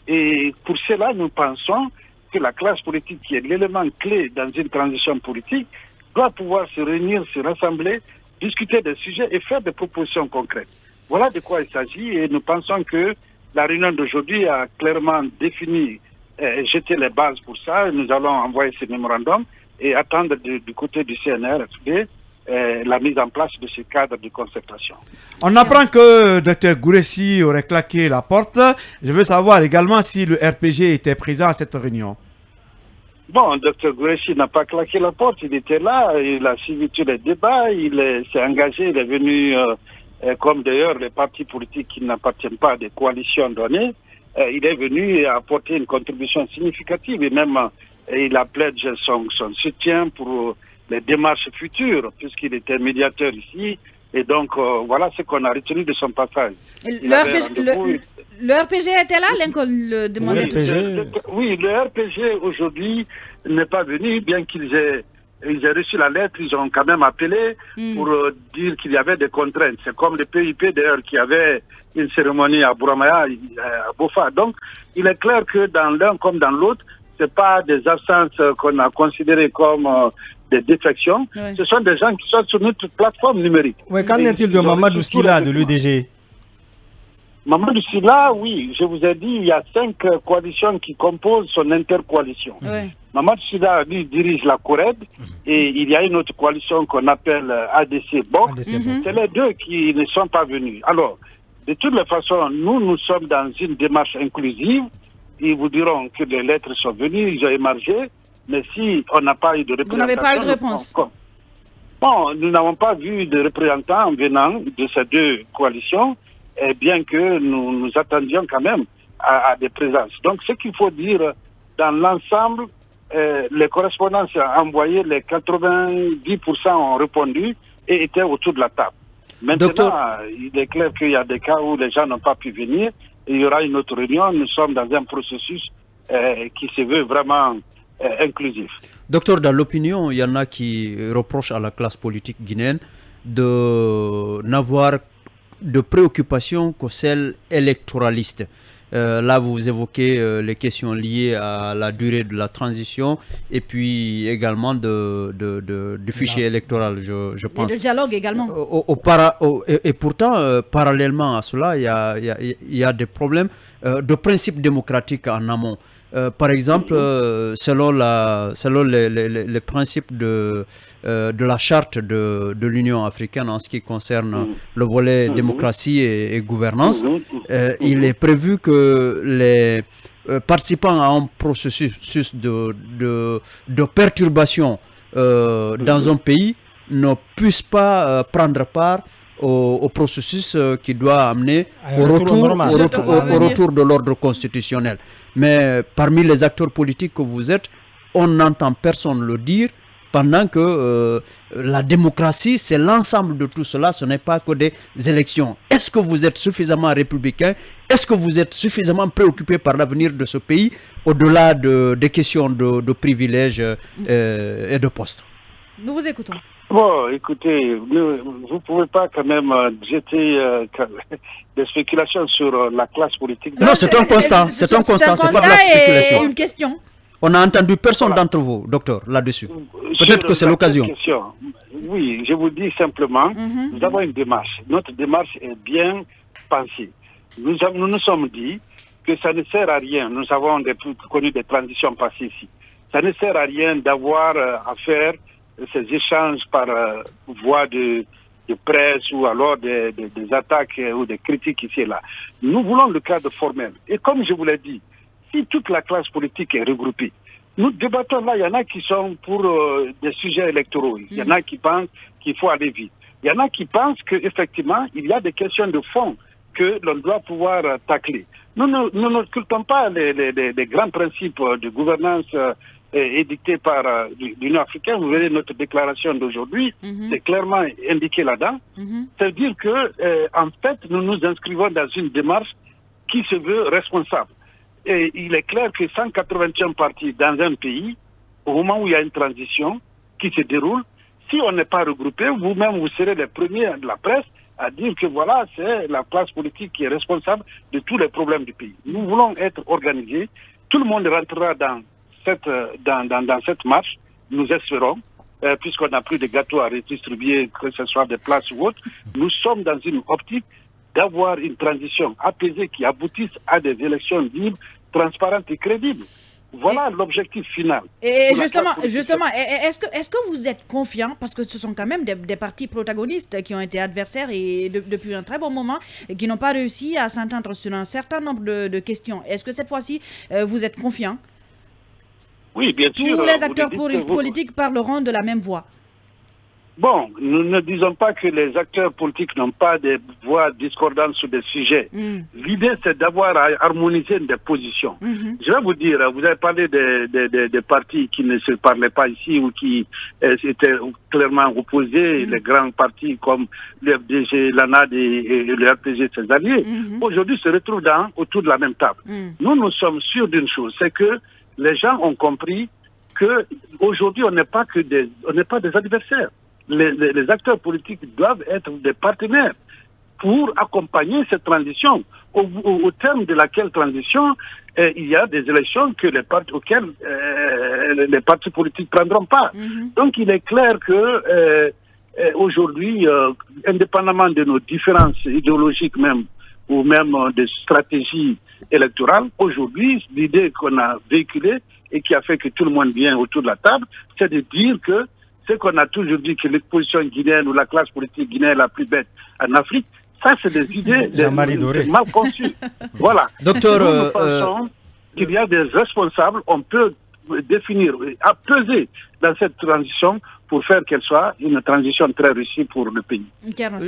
Et pour cela, nous pensons que la classe politique, qui est l'élément clé dans une transition politique, doit pouvoir se réunir, se rassembler, discuter des sujets et faire des propositions concrètes. Voilà de quoi il s'agit et nous pensons que la réunion d'aujourd'hui a clairement défini et jeté les bases pour ça. Nous allons envoyer ce mémorandum et attendre du côté du CNRFD la mise en place de ce cadre de concertation. On apprend que Dr Gouressi aurait claqué la porte. Je veux savoir également si le RPG était présent à cette réunion. Bon, Dr Gouressi n'a pas claqué la porte, il était là, il a suivi tous les débats, il s'est engagé, il est venu, comme d'ailleurs les partis politiques qui n'appartiennent pas à des coalitions données, il est venu apporter une contribution significative et même il a plaidé son soutien pour les démarches futures, puisqu'il était médiateur ici. Et donc, voilà ce qu'on a retenu de son passage. Le RPG était là, Lincoln le demandait. Oui, le RPG aujourd'hui n'est pas venu, bien qu'ils aient reçu la lettre, ils ont quand même appelé pour dire qu'il y avait des contraintes. C'est comme le PIP d'ailleurs qui avait une cérémonie à Bouramaya, à Bofa. Donc, il est clair que dans l'un comme dans l'autre, ce n'est pas des absences qu'on a considérées comme des défections. Oui. Ce sont des gens qui sont sur notre plateforme numérique. Oui, qu'en est-il de Mamadou Sylla de l'UDG? Mamadou Sylla, oui, je vous ai dit, il y a 5 coalitions qui composent son intercoalition. Oui. Mamadou Sylla, lui, dirige la CORED et il y a une autre coalition qu'on appelle ADC BOC. C'est les deux qui ne sont pas venus. Alors, de toutes les façons, nous sommes dans une démarche inclusive. Ils vous diront que les lettres sont venues, ils ont émergé. Mais si on n'a pas eu de représentation... Vous n'avez pas eu de réponse? Bon, nous n'avons pas vu de représentants venant de ces deux coalitions, bien que nous attendions quand même à des présences. Donc, ce qu'il faut dire, dans l'ensemble, les correspondances envoyées, les 90% ont répondu et étaient autour de la table. Maintenant, il est clair qu'il y a des cas où les gens n'ont pas pu venir. Il y aura une autre réunion. Nous sommes dans un processus qui se veut vraiment inclusif. Docteur, dans l'opinion, il y en a qui reprochent à la classe politique guinéenne de n'avoir de préoccupation que celle électoraliste. Là, vous évoquez les questions liées à la durée de la transition et puis également du fichier électoral, je pense. Et le dialogue également. Et pourtant, parallèlement à cela, il y a des problèmes de principe démocratique en amont. Par exemple, selon les principes de la charte de l'Union africaine en ce qui concerne le volet démocratie et gouvernance, il est prévu que les participants à un processus de perturbation dans un pays ne puissent pas prendre part au processus qui doit amener au retour de l'ordre constitutionnel. Mais parmi les acteurs politiques que vous êtes, on n'entend personne le dire, pendant que la démocratie, c'est l'ensemble de tout cela, ce n'est pas que des élections. Est-ce que vous êtes suffisamment républicain? Est-ce que vous êtes suffisamment préoccupé par l'avenir de ce pays, au-delà des questions de privilèges et de postes? Nous vous écoutons. Bon, écoutez, vous ne pouvez pas quand même jeter des spéculations sur la classe politique. Non, c'est un constat. C'est un constat, c'est pas de la spéculation. Une question. On n'a entendu personne d'entre vous, docteur, là-dessus. Peut-être que c'est l'occasion. Oui, je vous dis simplement, nous avons une démarche. Notre démarche est bien pensée. Nous nous sommes dit que ça ne sert à rien. Nous avons connu des transitions passées ici. Ça ne sert à rien d'avoir à faire ces échanges par voie de presse ou alors des attaques ou des critiques ici et là. Nous voulons le cadre formel. Et comme je vous l'ai dit, si toute la classe politique est regroupée, nous débattons là, il y en a qui sont pour des sujets électoraux, il y en a qui pensent qu'il faut aller vite, il y en a qui pensent qu'effectivement, il y a des questions de fond que l'on doit pouvoir tacler. Nous n'occultons pas les grands principes de gouvernance édicté par l'Union africaine. Vous verrez notre déclaration d'aujourd'hui, c'est clairement indiqué là-dedans. C'est-à-dire que, en fait, nous nous inscrivons dans une démarche qui se veut responsable. Et il est clair que 181 partis dans un pays, au moment où il y a une transition qui se déroule, si on n'est pas regroupé, vous-même, vous serez les premiers de la presse à dire que voilà, c'est la classe politique qui est responsable de tous les problèmes du pays. Nous voulons être organisés. Tout le monde rentrera dans cette marche, nous espérons, puisqu'on n'a plus de gâteaux à redistribuer, que ce soit des places ou autres, nous sommes dans une optique d'avoir une transition apaisée qui aboutisse à des élections libres, transparentes et crédibles. Voilà l'objectif final. Et justement, est-ce que vous êtes confiant, parce que ce sont quand même des partis protagonistes qui ont été adversaires et depuis un très bon moment, et qui n'ont pas réussi à s'entendre sur un certain nombre de questions. Est-ce que cette fois-ci, vous êtes confiant? Oui, bien sûr. Tous les acteurs politiques parleront de la même voix. Bon, nous ne disons pas que les acteurs politiques n'ont pas de voix discordantes sur des sujets. L'idée, c'est d'avoir à harmoniser des positions. Je vais vous dire, vous avez parlé des partis qui ne se parlaient pas ici ou qui étaient clairement opposés, les grands partis comme le FDG, l'ANAD et le RPG, ses alliés, aujourd'hui se retrouvent autour de la même table. Nous sommes sûrs d'une chose, c'est que les gens ont compris qu'aujourd'hui, on n'est pas des adversaires. Les acteurs politiques doivent être des partenaires pour accompagner cette transition. Au terme de laquelle transition, il y a des élections auxquelles les partis politiques ne prendront pas. Donc il est clair que aujourd'hui, indépendamment de nos différences idéologiques même, ou même de stratégies électorales, aujourd'hui, l'idée qu'on a véhiculée et qui a fait que tout le monde vient autour de la table, c'est de dire que ce qu'on a toujours dit que l'exposition guinéenne ou la classe politique guinéenne est la plus bête en Afrique, ça c'est des idées mal conçues. Voilà. Docteur, nous pensons qu'il y a des responsables, on peut définir, à peser dans cette transition pour faire qu'elle soit une transition très réussie pour le pays.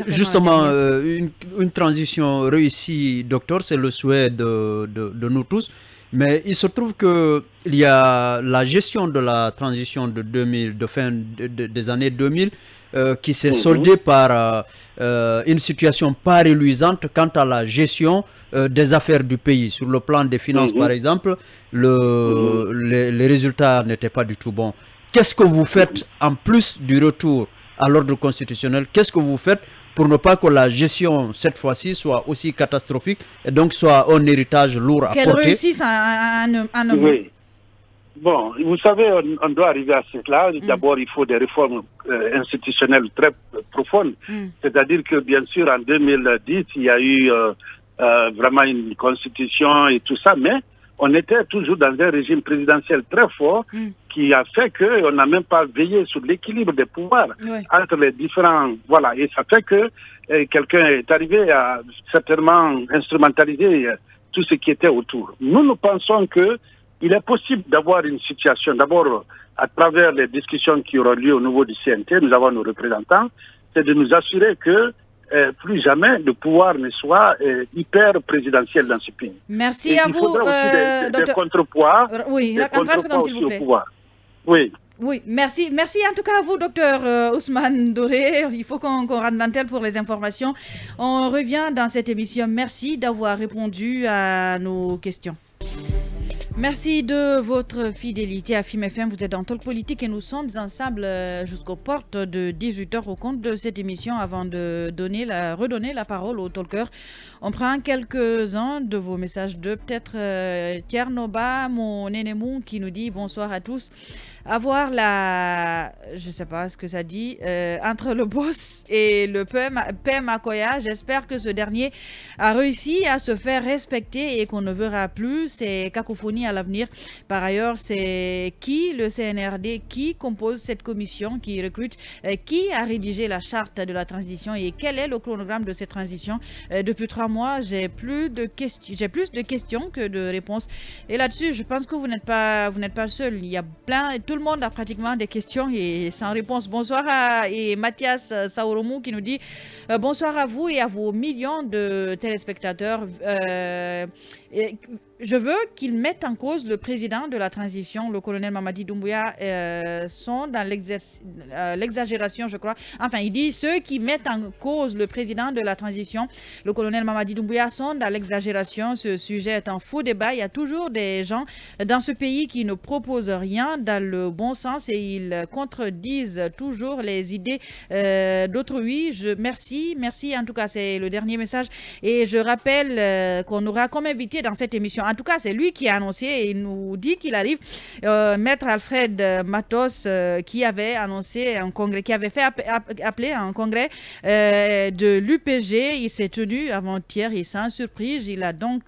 Justement, une transition réussie, docteur, c'est le souhait de nous tous. Mais il se trouve qu'il y a la gestion de la transition de fin des années 2000 qui s'est soldée par une situation pas reluisante quant à la gestion des affaires du pays. Sur le plan des finances, par exemple, les résultats n'étaient pas du tout bons. Qu'est-ce que vous faites en plus du retour à l'ordre constitutionnel? Qu'est-ce que vous faites pour ne pas que la gestion, cette fois-ci, soit aussi catastrophique et donc soit un héritage lourd à porter? Qu'elle réussisse à nommer. Oui. Bon, vous savez, on doit arriver à cela. D'abord, il faut des réformes institutionnelles très profondes. C'est-à-dire que, bien sûr, en 2010, il y a eu vraiment une constitution et tout ça, mais on était toujours dans un régime présidentiel très fort qui a fait qu'on n'a même pas veillé sur l'équilibre des pouvoirs entre les différents... Voilà, et ça fait que quelqu'un est arrivé à certainement instrumentaliser tout ce qui était autour. Nous pensons qu'il est possible d'avoir une situation, d'abord à travers les discussions qui auront lieu au niveau du CNT, nous avons nos représentants, c'est de nous assurer que plus jamais le pouvoir ne soit hyper présidentiel dans ce pays. Merci à vous. Il faudra aussi des contrepoids, oui, des contrepoids aussi au pouvoir. Oui. Oui, merci. Merci en tout cas à vous, docteur Ousmane Doré. Il faut qu'on rentre dans tel pour les informations. On revient dans cette émission. Merci d'avoir répondu à nos questions. Merci de votre fidélité à FIM FM. Vous êtes dans Talk Politique et nous sommes ensemble jusqu'aux portes de 18h au compte de cette émission. Avant de redonner la parole aux talkers, on prend quelques-uns de vos messages de peut-être Tiernoba, mon Nénémou, qui nous dit bonsoir à tous. Avoir je sais pas ce que ça dit, entre le boss et le PM Akoya, j'espère que ce dernier a réussi à se faire respecter et qu'on ne verra plus ces cacophonies à l'avenir. Par ailleurs, c'est qui le CNRD, qui compose cette commission, qui recrute, qui a rédigé la charte de la transition et quel est le chronogramme de cette transition? Depuis 3 mois, j'ai plus de questions que de réponses. Et là-dessus, je pense que vous n'êtes pas seul. Il y a tout le monde a pratiquement des questions et sans réponse. Bonsoir à Mathias Saoromou qui nous dit bonsoir à vous et à vos millions de téléspectateurs. Je veux qu'ils mettent en cause le président de la transition, le colonel Mamadi Doumbouya, sont dans l'exagération, je crois. Enfin, il dit ceux qui mettent en cause le président de la transition, le colonel Mamadi Doumbouya, sont dans l'exagération. Ce sujet est un faux débat. Il y a toujours des gens dans ce pays qui ne proposent rien dans le bon sens et ils contredisent toujours les idées d'autrui. Merci. En tout cas, c'est le dernier message. Et je rappelle qu'on aura comme invité dans cette émission, en tout cas, c'est lui qui a annoncé et il nous dit qu'il arrive. Maître Alfred Matos qui avait annoncé un congrès, qui avait fait appeler un congrès de l'UPG. Il s'est tenu avant-hier et sans surprise, il a donc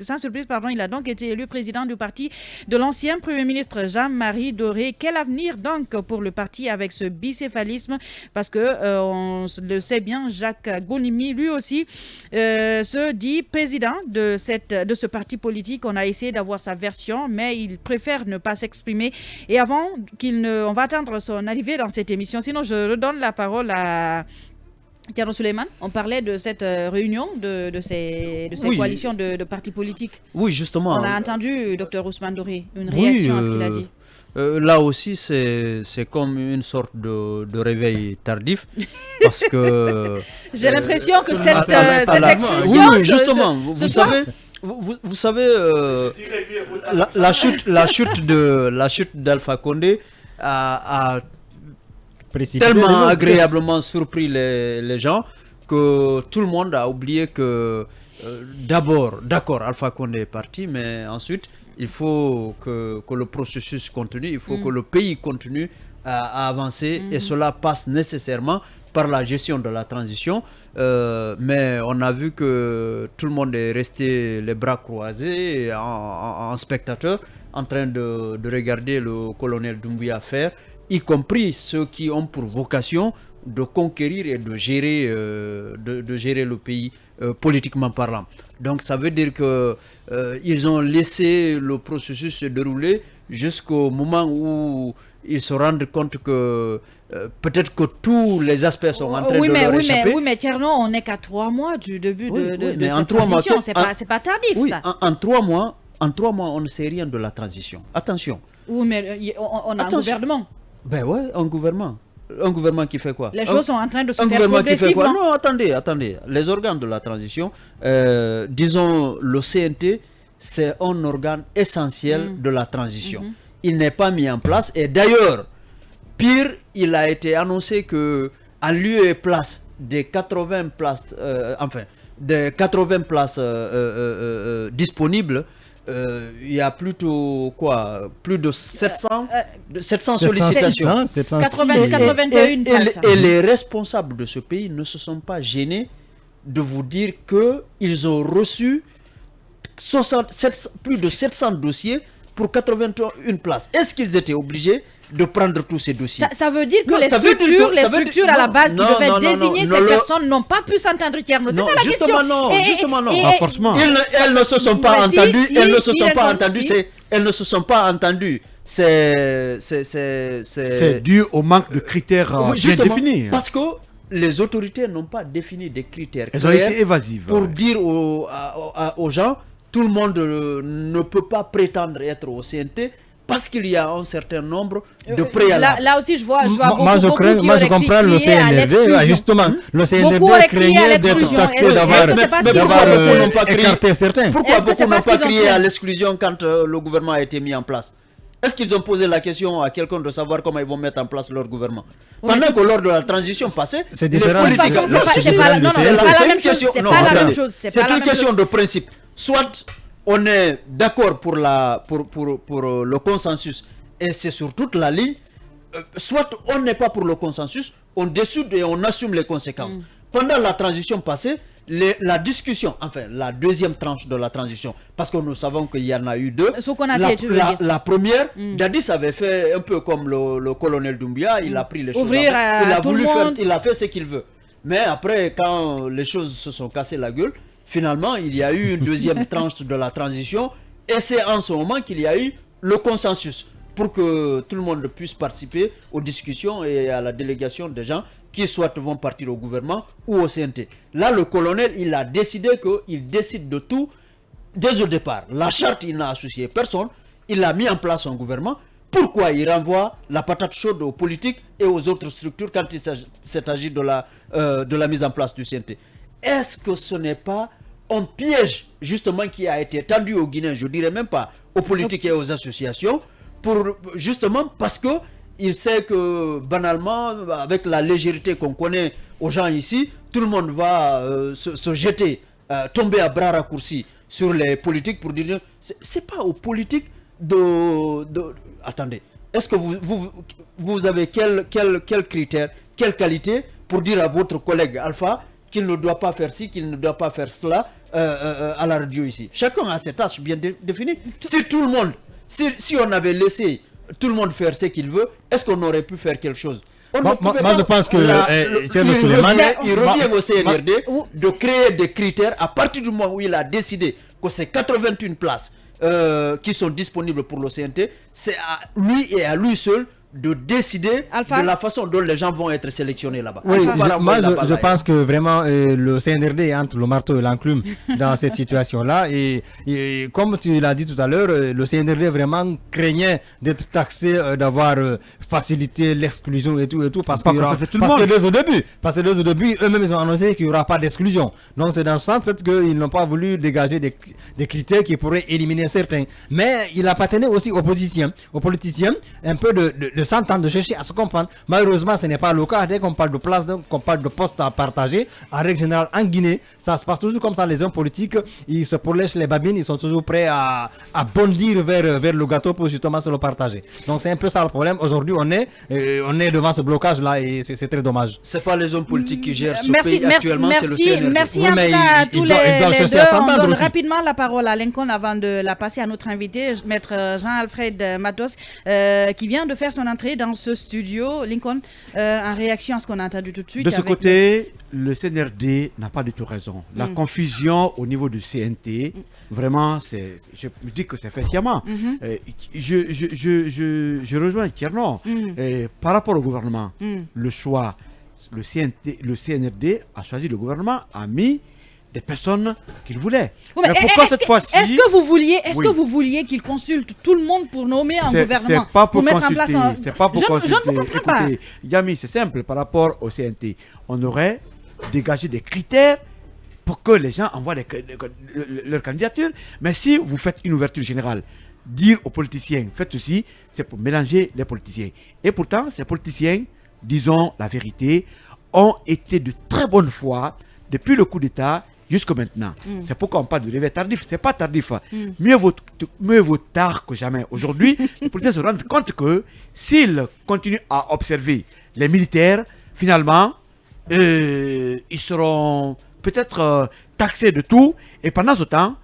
été élu président du parti de l'ancien Premier ministre Jean-Marie Doré. Quel avenir donc pour le parti avec ce bicéphalisme? Parce que on le sait bien, Jacques Gonimi, lui aussi, se dit président de ce parti politique. On a essayé d'avoir sa version, mais il préfère ne pas s'exprimer. Et avant on va attendre son arrivée dans cette émission. Sinon, je redonne la parole à Thierno Souleymane. On parlait de cette réunion, de ces coalitions de partis politiques. Oui, justement. On a entendu Dr Ousmane Doré, une réaction à ce qu'il a dit. Là aussi, c'est comme une sorte de réveil tardif, parce que... J'ai l'impression que cette expression... Oui, justement, vous savez, la chute d'Alpha Condé a tellement agréablement surpris les gens que tout le monde a oublié que d'accord, Alpha Condé est parti, mais ensuite il faut que le processus continue, il faut que le pays continue à avancer et cela passe nécessairement par la gestion de la transition, mais on a vu que tout le monde est resté les bras croisés en spectateur en train de regarder le colonel Doumbouya faire, y compris ceux qui ont pour vocation de conquérir et de gérer le pays politiquement parlant. Donc ça veut dire que ils ont laissé le processus se dérouler jusqu'au moment où ils se rendent compte que peut-être que tous les aspects sont en train de leur échapper. Oui, mais Thierno, on n'est qu'à 3 mois du début de cette transition. C'est pas tardif, ça. En 3 mois, on ne sait rien de la transition. Attention. Oui, mais on a un gouvernement. Ben ouais, un gouvernement. Un gouvernement qui fait quoi? Les choses sont en train de se faire progressivement. Non, attendez. Les organes de la transition, disons le CNT, c'est un organe essentiel de la transition. Il n'est pas mis en place. Et d'ailleurs, pire, il a été annoncé que à lieu et place des 80 places, disponibles, il y a plutôt plus de 700 sollicitations. 81 places. Et les responsables de ce pays ne se sont pas gênés de vous dire qu'ils ont reçu plus de 700 dossiers pour 81 places. Est-ce qu'ils étaient obligés de prendre tous ces dossiers? Ça veut dire que les structures à la base qui devaient désigner ces personnes n'ont pas pu s'entendre, Thierno. C'est ça la question. Justement non. Pas forcément. Elles ne se sont pas entendues. Elles ne se sont pas entendues. C'est dû au manque de critères bien définis. Parce que les autorités n'ont pas défini des critères clairs. Elles ont été évasives. Pour dire aux gens, tout le monde ne peut pas prétendre être au CNT parce qu'il y a un certain nombre de préalables. Là aussi, je vois moi, je comprends le CNRD, justement. Le CNRD craignait d'être taxé d'avoir écarté certains. Pourquoi beaucoup n'ont pas crié à l'exclusion quand le gouvernement a été mis en place? Est-ce qu'ils ont posé la question à quelqu'un de savoir comment ils vont mettre en place leur gouvernement? Pendant que lors de la transition passée, c'est différent. C'est pas la même chose. C'est une question de principe. Soit on est d'accord pour le consensus et c'est sur toute la ligne, soit on n'est pas pour le consensus, on décide et on assume les conséquences. Pendant la transition passée, la discussion, enfin la deuxième tranche de la transition, parce que nous savons qu'il y en a eu deux. La première, Dadis avait fait un peu comme le colonel Doumbia, il a pris les choses, il a voulu faire, il a fait ce qu'il veut. Mais après, quand les choses se sont cassées la gueule, finalement, il y a eu une deuxième tranche de la transition et c'est en ce moment qu'il y a eu le consensus pour que tout le monde puisse participer aux discussions et à la délégation des gens qui soit vont partir au gouvernement ou au CNT. Là, le colonel, il a décidé qu'il décide de tout dès le départ. La charte, il n'a associé personne. Il a mis en place un gouvernement. Pourquoi il renvoie la patate chaude aux politiques et aux autres structures quand il s'agit de la mise en place du CNT? Est-ce que ce n'est pas un piège justement qui a été tendu aux Guinéens, je dirais même pas aux politiques et aux associations, justement parce que il sait que banalement, avec la légèreté qu'on connaît aux gens ici, tout le monde va se jeter, tomber à bras raccourcis sur les politiques pour dire c'est pas aux politiques attendez, est-ce que vous avez quel critère, quelle qualité pour dire à votre collègue Alpha qu'il ne doit pas faire ci, qu'il ne doit pas faire cela à la radio ici? Chacun a ses tâches bien définies. Si tout le monde, si on avait laissé tout le monde faire ce qu'il veut, est-ce qu'on aurait pu faire quelque chose? Moi, je pense que il revient au CNRD de créer des critères à partir du moment où il a décidé que c'est 81 places qui sont disponibles pour le CNT, c'est à lui et à lui seul de décider de la façon dont les gens vont être sélectionnés là-bas. Oui, je pense que vraiment le CNRD est entre le marteau et l'enclume dans cette situation-là. Et comme tu l'as dit tout à l'heure, le CNRD vraiment craignait d'être taxé d'avoir facilité l'exclusion et tout, parce que dès au début, eux-mêmes ils ont annoncé qu'il n'y aura pas d'exclusion. Donc c'est dans ce sens peut-être qu'ils n'ont pas voulu dégager des critères qui pourraient éliminer certains. Mais il appartenait aussi aux politiciens un peu de s'entendre, de chercher à se comprendre. Malheureusement, ce n'est pas le cas. Dès qu'on parle de place, qu'on parle de postes à partager, en règle générale, en Guinée, ça se passe toujours comme ça. Les hommes politiques, ils se pourlèchent les babines, ils sont toujours prêts à bondir vers le gâteau pour justement se le partager. Donc c'est un peu ça le problème. Aujourd'hui, on est devant ce blocage-là et c'est très dommage. C'est pas les hommes politiques qui gèrent ce pays actuellement, c'est le CNRD. Merci à tous les deux. On donne rapidement la parole à Lincoln avant de la passer à notre invité, maître Jean-Alfred Matos, qui vient de faire son rentrer dans ce studio. Lincoln, en réaction à ce qu'on a entendu tout de suite. De ce côté, le CNRD n'a pas du tout raison. La confusion au niveau du CNT, vraiment, je me dis que c'est fait sciemment. Je rejoins Kiernon. Par rapport au gouvernement, le choix, le CNRD a choisi le gouvernement, a mis des personnes qu'il voulait. Oui, mais pourquoi cette fois-ci... Est-ce que vous vouliez qu'il consulte tout le monde pour nommer un gouvernement? C'est pas pour consulter. C'est pas pour consulter. Je ne vous comprends pas. Écoutez, Yami, c'est simple par rapport au CNT. On aurait dégagé des critères pour que les gens envoient leur candidature. Mais si vous faites une ouverture générale, dire aux politiciens, faites ceci, c'est pour mélanger les politiciens. Et pourtant, ces politiciens, disons la vérité, ont été de très bonne foi depuis le coup d'État jusqu'à maintenant. C'est pourquoi on parle de réveil tardif. C'est pas tardif. Mieux vaut tard que jamais. Aujourd'hui, les politiciens se rendent compte que s'ils continuent à observer les militaires, finalement, ils seront peut-être taxés de tout. Et pendant ce temps,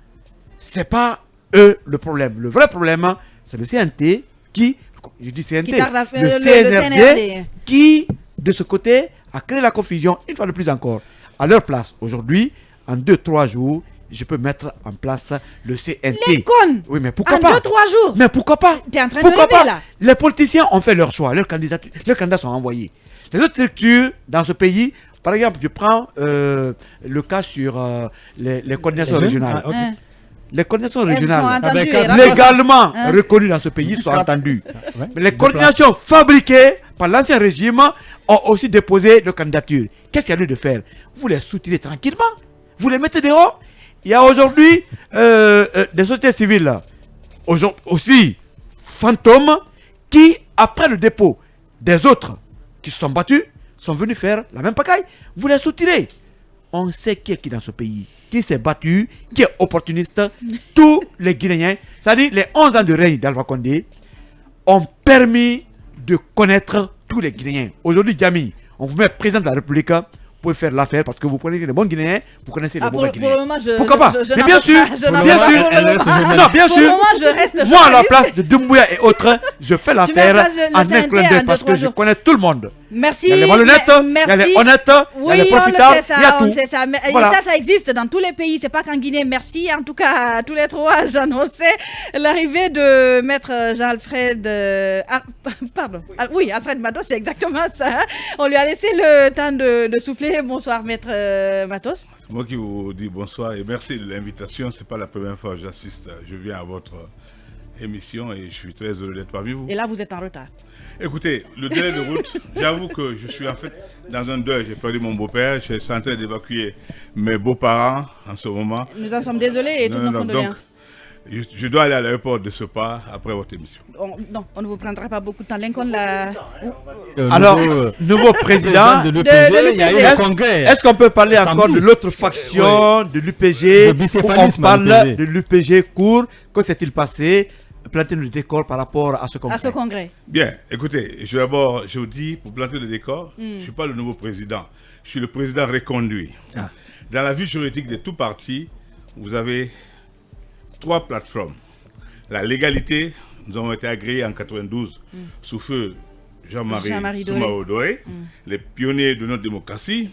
c'est pas eux le problème. Le vrai problème, c'est le CNT qui, je dis CNT, le CNRD qui, de ce côté, a créé la confusion une fois de plus encore. À leur place, aujourd'hui, en 2-3 jours, je peux mettre en place le CNT. Lincoln. Oui, mais pourquoi pas? En 2-3 jours. Mais pourquoi pas? T'es en train de rêver, là. Les politiciens ont fait leur choix, leurs candidats sont envoyés. Les autres structures dans ce pays, par exemple, je prends le cas sur les coordinations régionales. Les coordinations régionales, légalement reconnues dans ce pays, sont entendues. Mais les coordinations fabriquées par l'ancien régime ont aussi déposé leur candidature. Qu'est-ce qu'il y a lieu de faire? Vous les soutenez tranquillement, vous les mettez dehors. Il y a aujourd'hui des sociétés civiles, aussi fantômes, qui, après le dépôt des autres qui se sont battus, sont venus faire la même pagaille. Vous les soutenez. On sait qui est qui dans ce pays, qui s'est battu, qui est opportuniste. Tous les Guinéens, c'est-à-dire les 11 ans de règne d'Alpha Condé, ont permis de connaître tous les Guinéens. Aujourd'hui, Gami, on vous met président de la République, vous pouvez faire l'affaire parce que vous connaissez les bons Guinéens, vous connaissez les mauvais Guinéens. Pourquoi pas? Mais bien sûr, bien sûr. Moi, à la place de Doumbouya et autres, je fais l'affaire en un clin d'œil parce que je connais tout le monde. Merci. Il y a les malhonnêtes, il y a les honnêtes, il y a les profitables, il y a tout. Voilà. Ça existe dans tous les pays, c'est pas qu'en Guinée. Merci en tout cas à tous les trois. J'annonçais l'arrivée de maître Jean-Alfred... Alfred Matos, c'est exactement ça. On lui a laissé le temps de souffler. Bonsoir maître Matos. C'est moi qui vous dis bonsoir et merci de l'invitation. C'est pas la première fois que j'assiste. Je viens à votre émission et je suis très heureux d'être parmi vous. Et là, vous êtes en retard. Écoutez, le délai de route, j'avoue que je suis en fait dans un deuil. J'ai perdu mon beau-père, je suis en train d'évacuer mes beaux-parents en ce moment. Nous en sommes désolés et toutes nos condoléances. Je dois aller à l'aéroport de ce pas après votre émission. Non, on ne vous prendra pas beaucoup de temps. Lincoln, alors, nouveau président de l'UPG, il y a eu un congrès. Est-ce qu'on peut parler encore de l'autre faction, de l'UPG? On parle de l'UPG court. Que s'est-il passé? Planter le décor par rapport à ce congrès. Bien, écoutez, d'abord, je vous dis, pour planter le décor, je ne suis pas le nouveau président. Je suis le président reconduit. Dans la vie juridique de tout parti, vous avez 3 plateformes. La légalité, nous avons été agréés en 92 sous feu Jean-Marie Soumaoro-Doré, les pionniers de notre démocratie.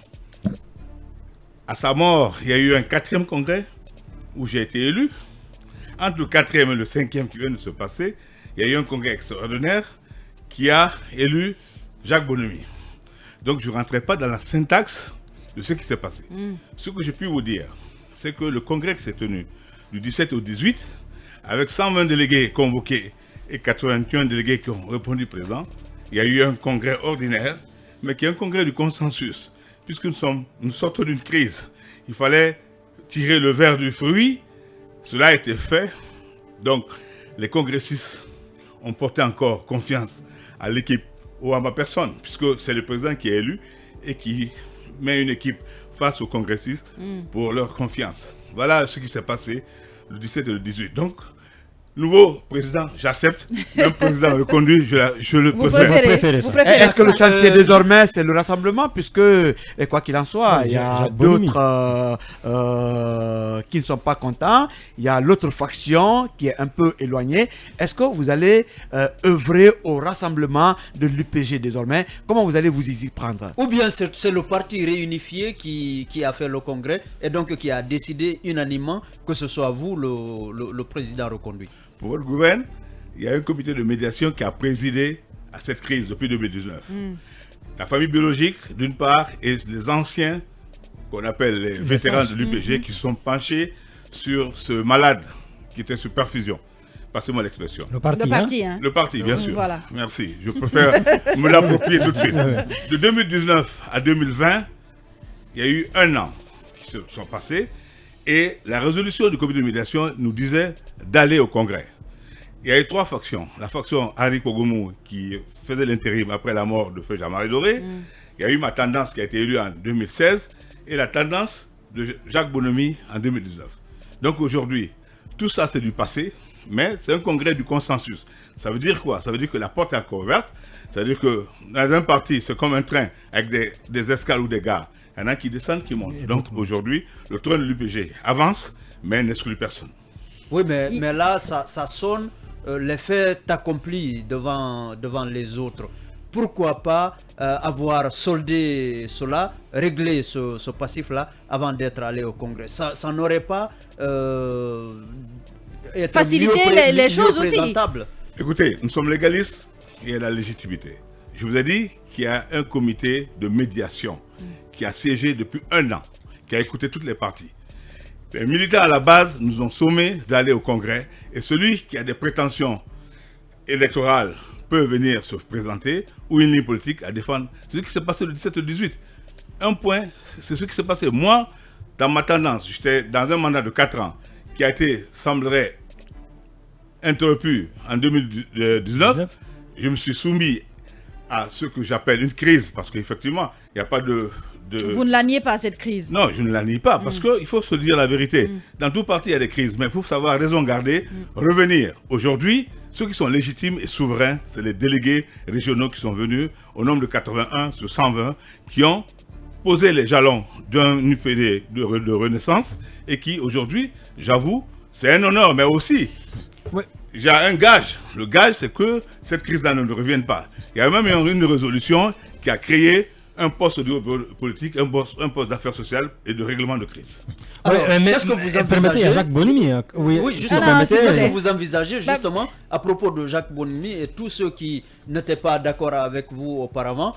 À sa mort, il y a eu un 4e congrès où j'ai été élu. Entre le 4e et le 5e qui vient de se passer, il y a eu un congrès extraordinaire qui a élu Jacques Bonomi. Donc je ne rentrerai pas dans la syntaxe de ce qui s'est passé. Ce que je puis vous dire, c'est que le congrès qui s'est tenu du 17 au 18, avec 120 délégués convoqués et 81 délégués qui ont répondu présent, il y a eu un congrès ordinaire, mais qui est un congrès du consensus, puisque nous sortons d'une crise. Il fallait tirer le verre du fruit. Cela a été fait. Donc, les congressistes ont porté encore confiance à l'équipe ou à ma personne, puisque c'est le président qui est élu et qui met une équipe face aux congressistes pour leur confiance. Voilà ce qui s'est passé le 17 et le 18. Donc, nouveau président, j'accepte. Un président reconduit, je le préfère. Vous préférez Est-ce que le chantier désormais, c'est le rassemblement, puisque, et quoi qu'il en soit, il y a d'autres qui ne sont pas contents, il y a l'autre faction qui est un peu éloignée. Est-ce que vous allez œuvrer au rassemblement de l'UPG désormais? Comment vous allez vous y prendre? Ou bien c'est le parti réunifié qui a fait le congrès et donc qui a décidé unanimement que ce soit vous le président reconduit? Pour votre gouvernement, il y a un comité de médiation qui a présidé à cette crise depuis 2019. La famille biologique, d'une part, et les anciens, qu'on appelle les vétérans de l'UPG, qui se sont penchés sur ce malade qui était sous perfusion. Passez-moi l'expression. Le parti, Le parti, bien sûr. Voilà. Merci. Je préfère me l'approprier tout de suite. De 2019 à 2020, il y a eu 1 an qui se sont passés. Et la résolution du comité de médiation nous disait d'aller au Congrès. Il y a eu 3 factions. La faction Henri Pogomou qui faisait l'intérim après la mort de Feu Jean-Marie Doré. Il y a eu ma tendance qui a été élue en 2016 et la tendance de Jacques Bonomi en 2019. Donc aujourd'hui, tout ça c'est du passé, mais c'est un congrès du consensus. Ça veut dire quoi? Ça veut dire que la porte est encore ouverte. Ça veut dire que dans un parti, c'est comme un train avec des escales ou des gares. Il y en a qui descendent, qui montent. Donc aujourd'hui, le train de l'UPG avance, mais n'exclut personne. Oui, mais là, ça sonne l'effet accompli devant les autres. Pourquoi pas avoir soldé cela, réglé ce passif-là avant d'être allé au Congrès? Ça n'aurait pas facilité les choses aussi. Écoutez, nous sommes légalistes et il y a la légitimité. Je vous ai dit qu'il y a un comité de médiation qui a siégé depuis 1 an, qui a écouté toutes les parties. Les militaires à la base nous ont sommés d'aller au Congrès et celui qui a des prétentions électorales peut venir se présenter ou une ligne politique à défendre. C'est ce qui s'est passé le 17 et le 18. Un point, c'est ce qui s'est passé. Moi, dans ma tendance, j'étais dans un mandat de 4 ans qui a été, semblerait, interrompu en 2019. Je me suis soumis à ce que j'appelle une crise parce qu'effectivement, il n'y a pas de... Vous ne la niez pas, cette crise? Non, je ne la nie pas parce qu'il faut se dire la vérité. Dans tout parti, il y a des crises, mais pour savoir raison garder, revenir. Aujourd'hui, ceux qui sont légitimes et souverains, c'est les délégués régionaux qui sont venus au nombre de 81 sur 120 qui ont posé les jalons d'un UPD de renaissance et qui, aujourd'hui, j'avoue, c'est un honneur, mais aussi... J'ai un gage. Le gage, c'est que cette crise-là ne revienne pas. Il y a même une résolution qui a créé un poste de politique, un poste d'affaires sociales et de règlement de crise. Qu'est-ce que vous permettez à Jacques Bonimi? Oui, justement, qu'est-ce que vous envisagez justement à propos de Jacques Bonimi et tous ceux qui n'étaient pas d'accord avec vous auparavant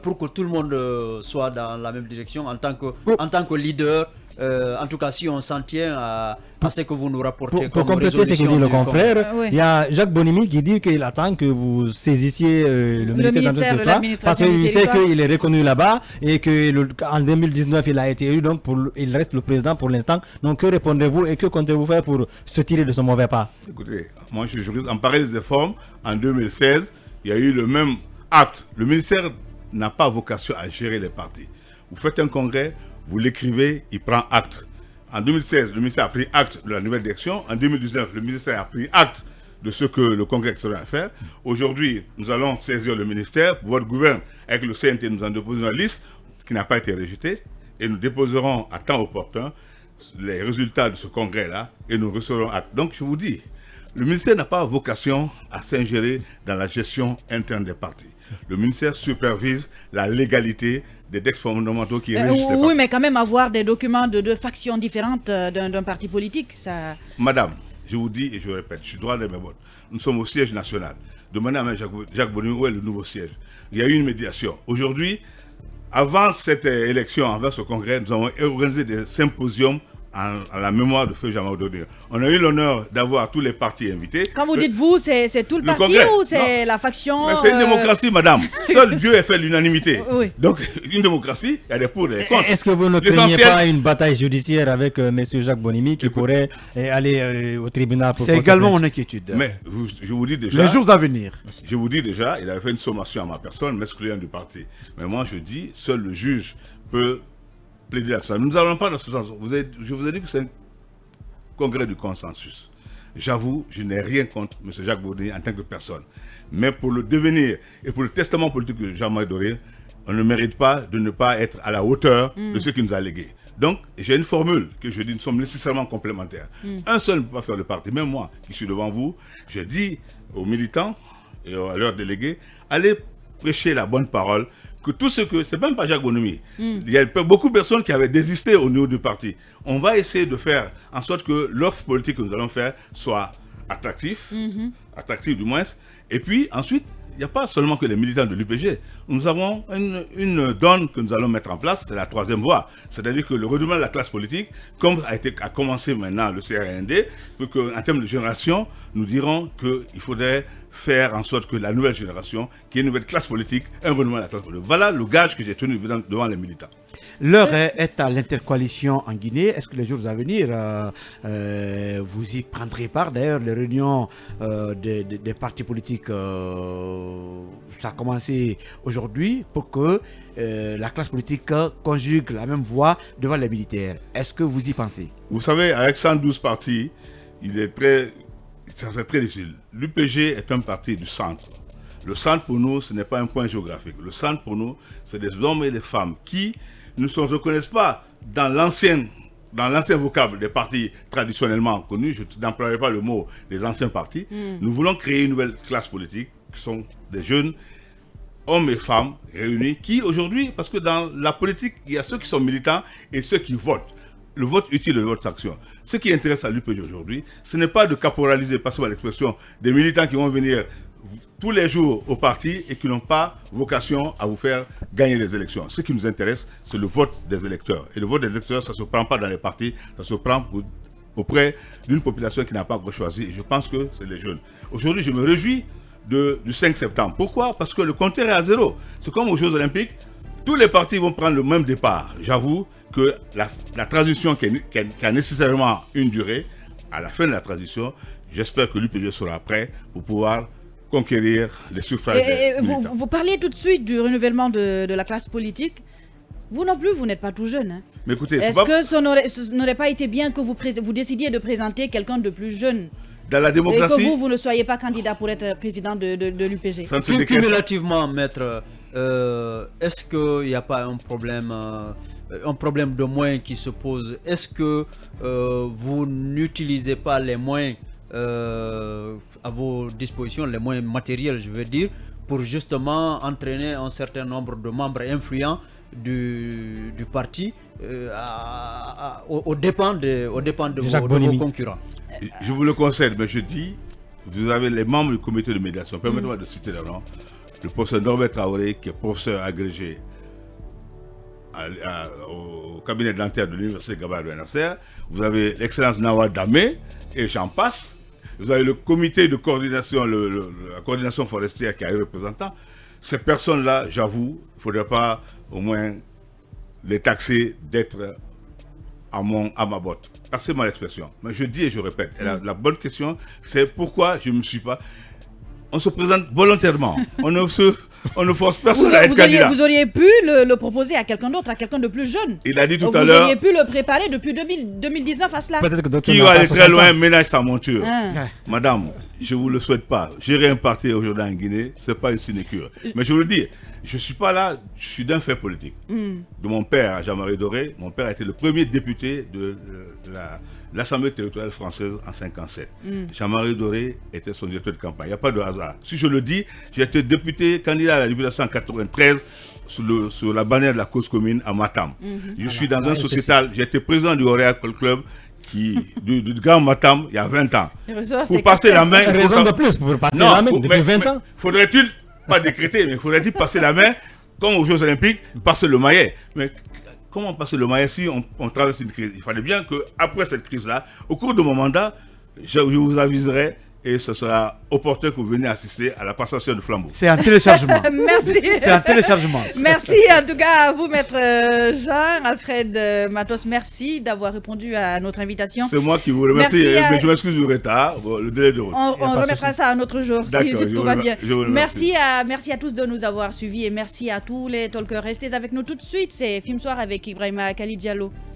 pour que tout le monde soit dans la même direction en tant que leader? En tout cas, si on s'en tient à ce que vous nous rapportez pour compléter ce que dit le confrère, il y a Jacques Bonimi qui dit qu'il attend que vous saisissiez le ministère de l'Administration parce qu'il sait qu'il est reconnu là-bas et qu'en 2019 il a été élu, donc il reste le président pour l'instant. Donc que répondez-vous et que comptez-vous faire pour se tirer de ce mauvais pas? Écoutez, moi je suis juriste. En parallèle des réformes, en 2016, il y a eu le même acte. Le ministère n'a pas vocation à gérer les partis. Vous faites un congrès, vous l'écrivez, il prend acte. En 2016, le ministère a pris acte de la nouvelle direction. En 2019, le ministère a pris acte de ce que le congrès extérieur a fait. Aujourd'hui, nous allons saisir le ministère. Votre gouvernement, avec le CNT, nous en déposons une liste qui n'a pas été rejetée. Et nous déposerons à temps opportun les résultats de ce congrès-là et nous recevrons acte. Donc, je vous dis, le ministère n'a pas vocation à s'ingérer dans la gestion interne des partis. Le ministère supervise la légalité des textes fondamentaux qui régissent les partis. Oui, mais quand même avoir des documents de 2 factions différentes d'un parti politique, ça... Madame, je vous dis et je répète, je suis droit de mes bottes. Nous sommes au siège national. Demandez à Jacques Bonimi où est le nouveau siège. Il y a eu une médiation. Aujourd'hui, avant cette élection, avant ce congrès, nous avons organisé des symposiums à la mémoire de Feu Jean-Marie Doré. On a eu l'honneur d'avoir tous les partis invités. Quand vous dites vous, c'est tout le parti congrès, ou c'est la faction? Mais c'est une démocratie, madame. Seul Dieu a fait l'unanimité. Oui. Donc, une démocratie, il y a des pour et des contre. Est-ce que vous ne craignez pas une bataille judiciaire avec M. Jacques Bonimi qui pourrait aller au tribunal pour... C'est également mon inquiétude. Mais je vous dis déjà... Les jours à venir. Je vous dis déjà, il avait fait une sommation à ma personne, m'excluant du parti. Mais moi, je dis, seul le juge peut plaider à ça. Nous n'allons pas dans ce sens. Je vous ai dit que c'est un congrès du consensus. j'avoue, je n'ai rien contre M. Jacques Bourdin en tant que personne. Mais pour le devenir et pour le testament politique de Jean-Marie Doré, on ne mérite pas de ne pas être à la hauteur de ce qu'il nous a légué. Donc, j'ai une formule que je dis, nous sommes nécessairement complémentaires. Un seul ne peut pas faire le parti. Même moi, qui suis devant vous, je dis aux militants et à leurs délégués, allez prêcher la bonne parole, que tout ce que... C'est même pas Jacques Bonomi. Il y a beaucoup de personnes qui avaient désisté au niveau du parti. On va essayer de faire en sorte que l'offre politique que nous allons faire soit attractive, attractive du moins. Et puis, ensuite, il n'y a pas seulement que les militants de l'UPG. Nous avons une donne que nous allons mettre en place, c'est la troisième voie. C'est-à-dire que le renouvellement de la classe politique, comme a commencé maintenant le CRND, en termes de génération, nous dirons qu'il faudrait faire en sorte que la nouvelle génération, qui est une nouvelle classe politique, un renouvellement de la classe politique. Voilà le gage que j'ai tenu devant les militants. L'heure est à l'intercoalition en Guinée. Est-ce que les jours à venir, vous y prendrez part? D'ailleurs, les réunions des partis politiques, ça a commencé aujourd'hui pour que la classe politique conjugue la même voix devant les militaires. Est-ce que vous y pensez? Vous savez, avec 112 partis, c'est très difficile. L'UPG est un parti du centre. Le centre pour nous, ce n'est pas un point géographique. Le centre pour nous, c'est des hommes et des femmes qui ne se reconnaissent pas dans l'ancien vocable des partis traditionnellement connus. Je n'emploierai pas le mot des anciens partis. Nous voulons créer une nouvelle classe politique qui sont des jeunes hommes et femmes réunis qui aujourd'hui, parce que dans la politique, il y a ceux qui sont militants et ceux qui votent. Le vote utile et le vote sanction. Ce qui intéresse à l'UPG aujourd'hui, ce n'est pas de caporaliser, passez-moi l'expression, des militants qui vont venir tous les jours au parti et qui n'ont pas vocation à vous faire gagner les élections. Ce qui nous intéresse, c'est le vote des électeurs. Et le vote des électeurs, ça ne se prend pas dans les partis, ça se prend auprès d'une population qui n'a pas encore choisi. Et je pense que c'est les jeunes. Aujourd'hui, je me réjouis du 5 septembre. Pourquoi? Parce que le compteur est à zéro. C'est comme aux Jeux Olympiques. Tous les partis vont prendre le même départ. J'avoue que la transition qui a nécessairement une durée, à la fin de la transition, j'espère que l'UPG sera prêt pour pouvoir conquérir les suffrages. Vous parliez tout de suite du renouvellement de la classe politique. Vous non plus, vous n'êtes pas tout jeune. Hein. Mais écoutez, est-ce que ce n'aurait pas été bien que vous décidiez de présenter quelqu'un de plus jeune? Dans la démocratie... Et que vous ne soyez pas candidat pour être président de l'UPG. Cumulativement, maître, est-ce qu'il n'y a pas un problème de moyens qui se pose? Est-ce que vous n'utilisez pas les moyens à vos dispositions, les moyens matériels, je veux dire, pour justement entraîner un certain nombre de membres influents du parti aux dépens de vos concurrents? Je vous le concède, mais je dis, vous avez les membres du comité de médiation. Permettez-moi de citer leur nom. Le professeur Norbert Traoré, qui est professeur agrégé au cabinet dentaire de l'université Gabriel Nasser. Vous avez l'excellence Nawad Damé, et j'en passe. Vous avez le comité de coordination, la coordination forestière qui a un représentant. Ces personnes-là, j'avoue, il ne faudrait pas au moins les taxer d'être à ma botte. Passez-moi l'expression. Mais je dis et je répète, la bonne question, c'est pourquoi je ne me suis pas... On se présente volontairement. On ne force personne à être candidat. Vous auriez pu le proposer à quelqu'un d'autre, à quelqu'un de plus jeune. Il a dit tout à l'heure... Vous auriez pu le préparer depuis 2019 à cela. Qui va aller très loin, ménage sa monture. Madame, je ne vous le souhaite pas. Gérer un parti aujourd'hui en Guinée, ce n'est pas une sinécure. Mais je vous le dis, je ne suis pas là, je suis d'un fait politique. De mon père, Jean-Marie Doré, mon père a été le premier député de l'Assemblée territoriale française en 1957. Jean-Marie Doré était son directeur de campagne. Il n'y a pas de hasard. Si je le dis, j'ai été député, candidat à la députation en 1993 sur la bannière de la cause commune à Matam. Je suis dans un sociétal, j'ai été président du Oréal Club du Grand Matam il y a 20 ans. Pour passer la main... Raison de plus pour passer la main depuis 20 ans. Faudrait-il, pas décréter, mais faudrait-il passer la main, comme aux Jeux Olympiques, passer le maillet. Mais comment passer le maillet si on traverse une crise? Il fallait bien qu'après cette crise-là, au cours de mon mandat, je vous aviserai et ce sera opportun que vous veniez assister à la passation de flambeau. C'est un téléchargement. Merci. C'est un téléchargement. Merci en tout cas à vous, maître Jean, Alfred Matos. Merci d'avoir répondu à notre invitation. C'est moi qui vous remercie, mais je m'excuse du retard, le délai de route. On remettra ça un autre jour si tout va bien. Merci à tous de nous avoir suivis et merci à tous les talkers. Restez avec nous tout de suite. C'est Film Soir avec Ibrahima Khalid Diallo.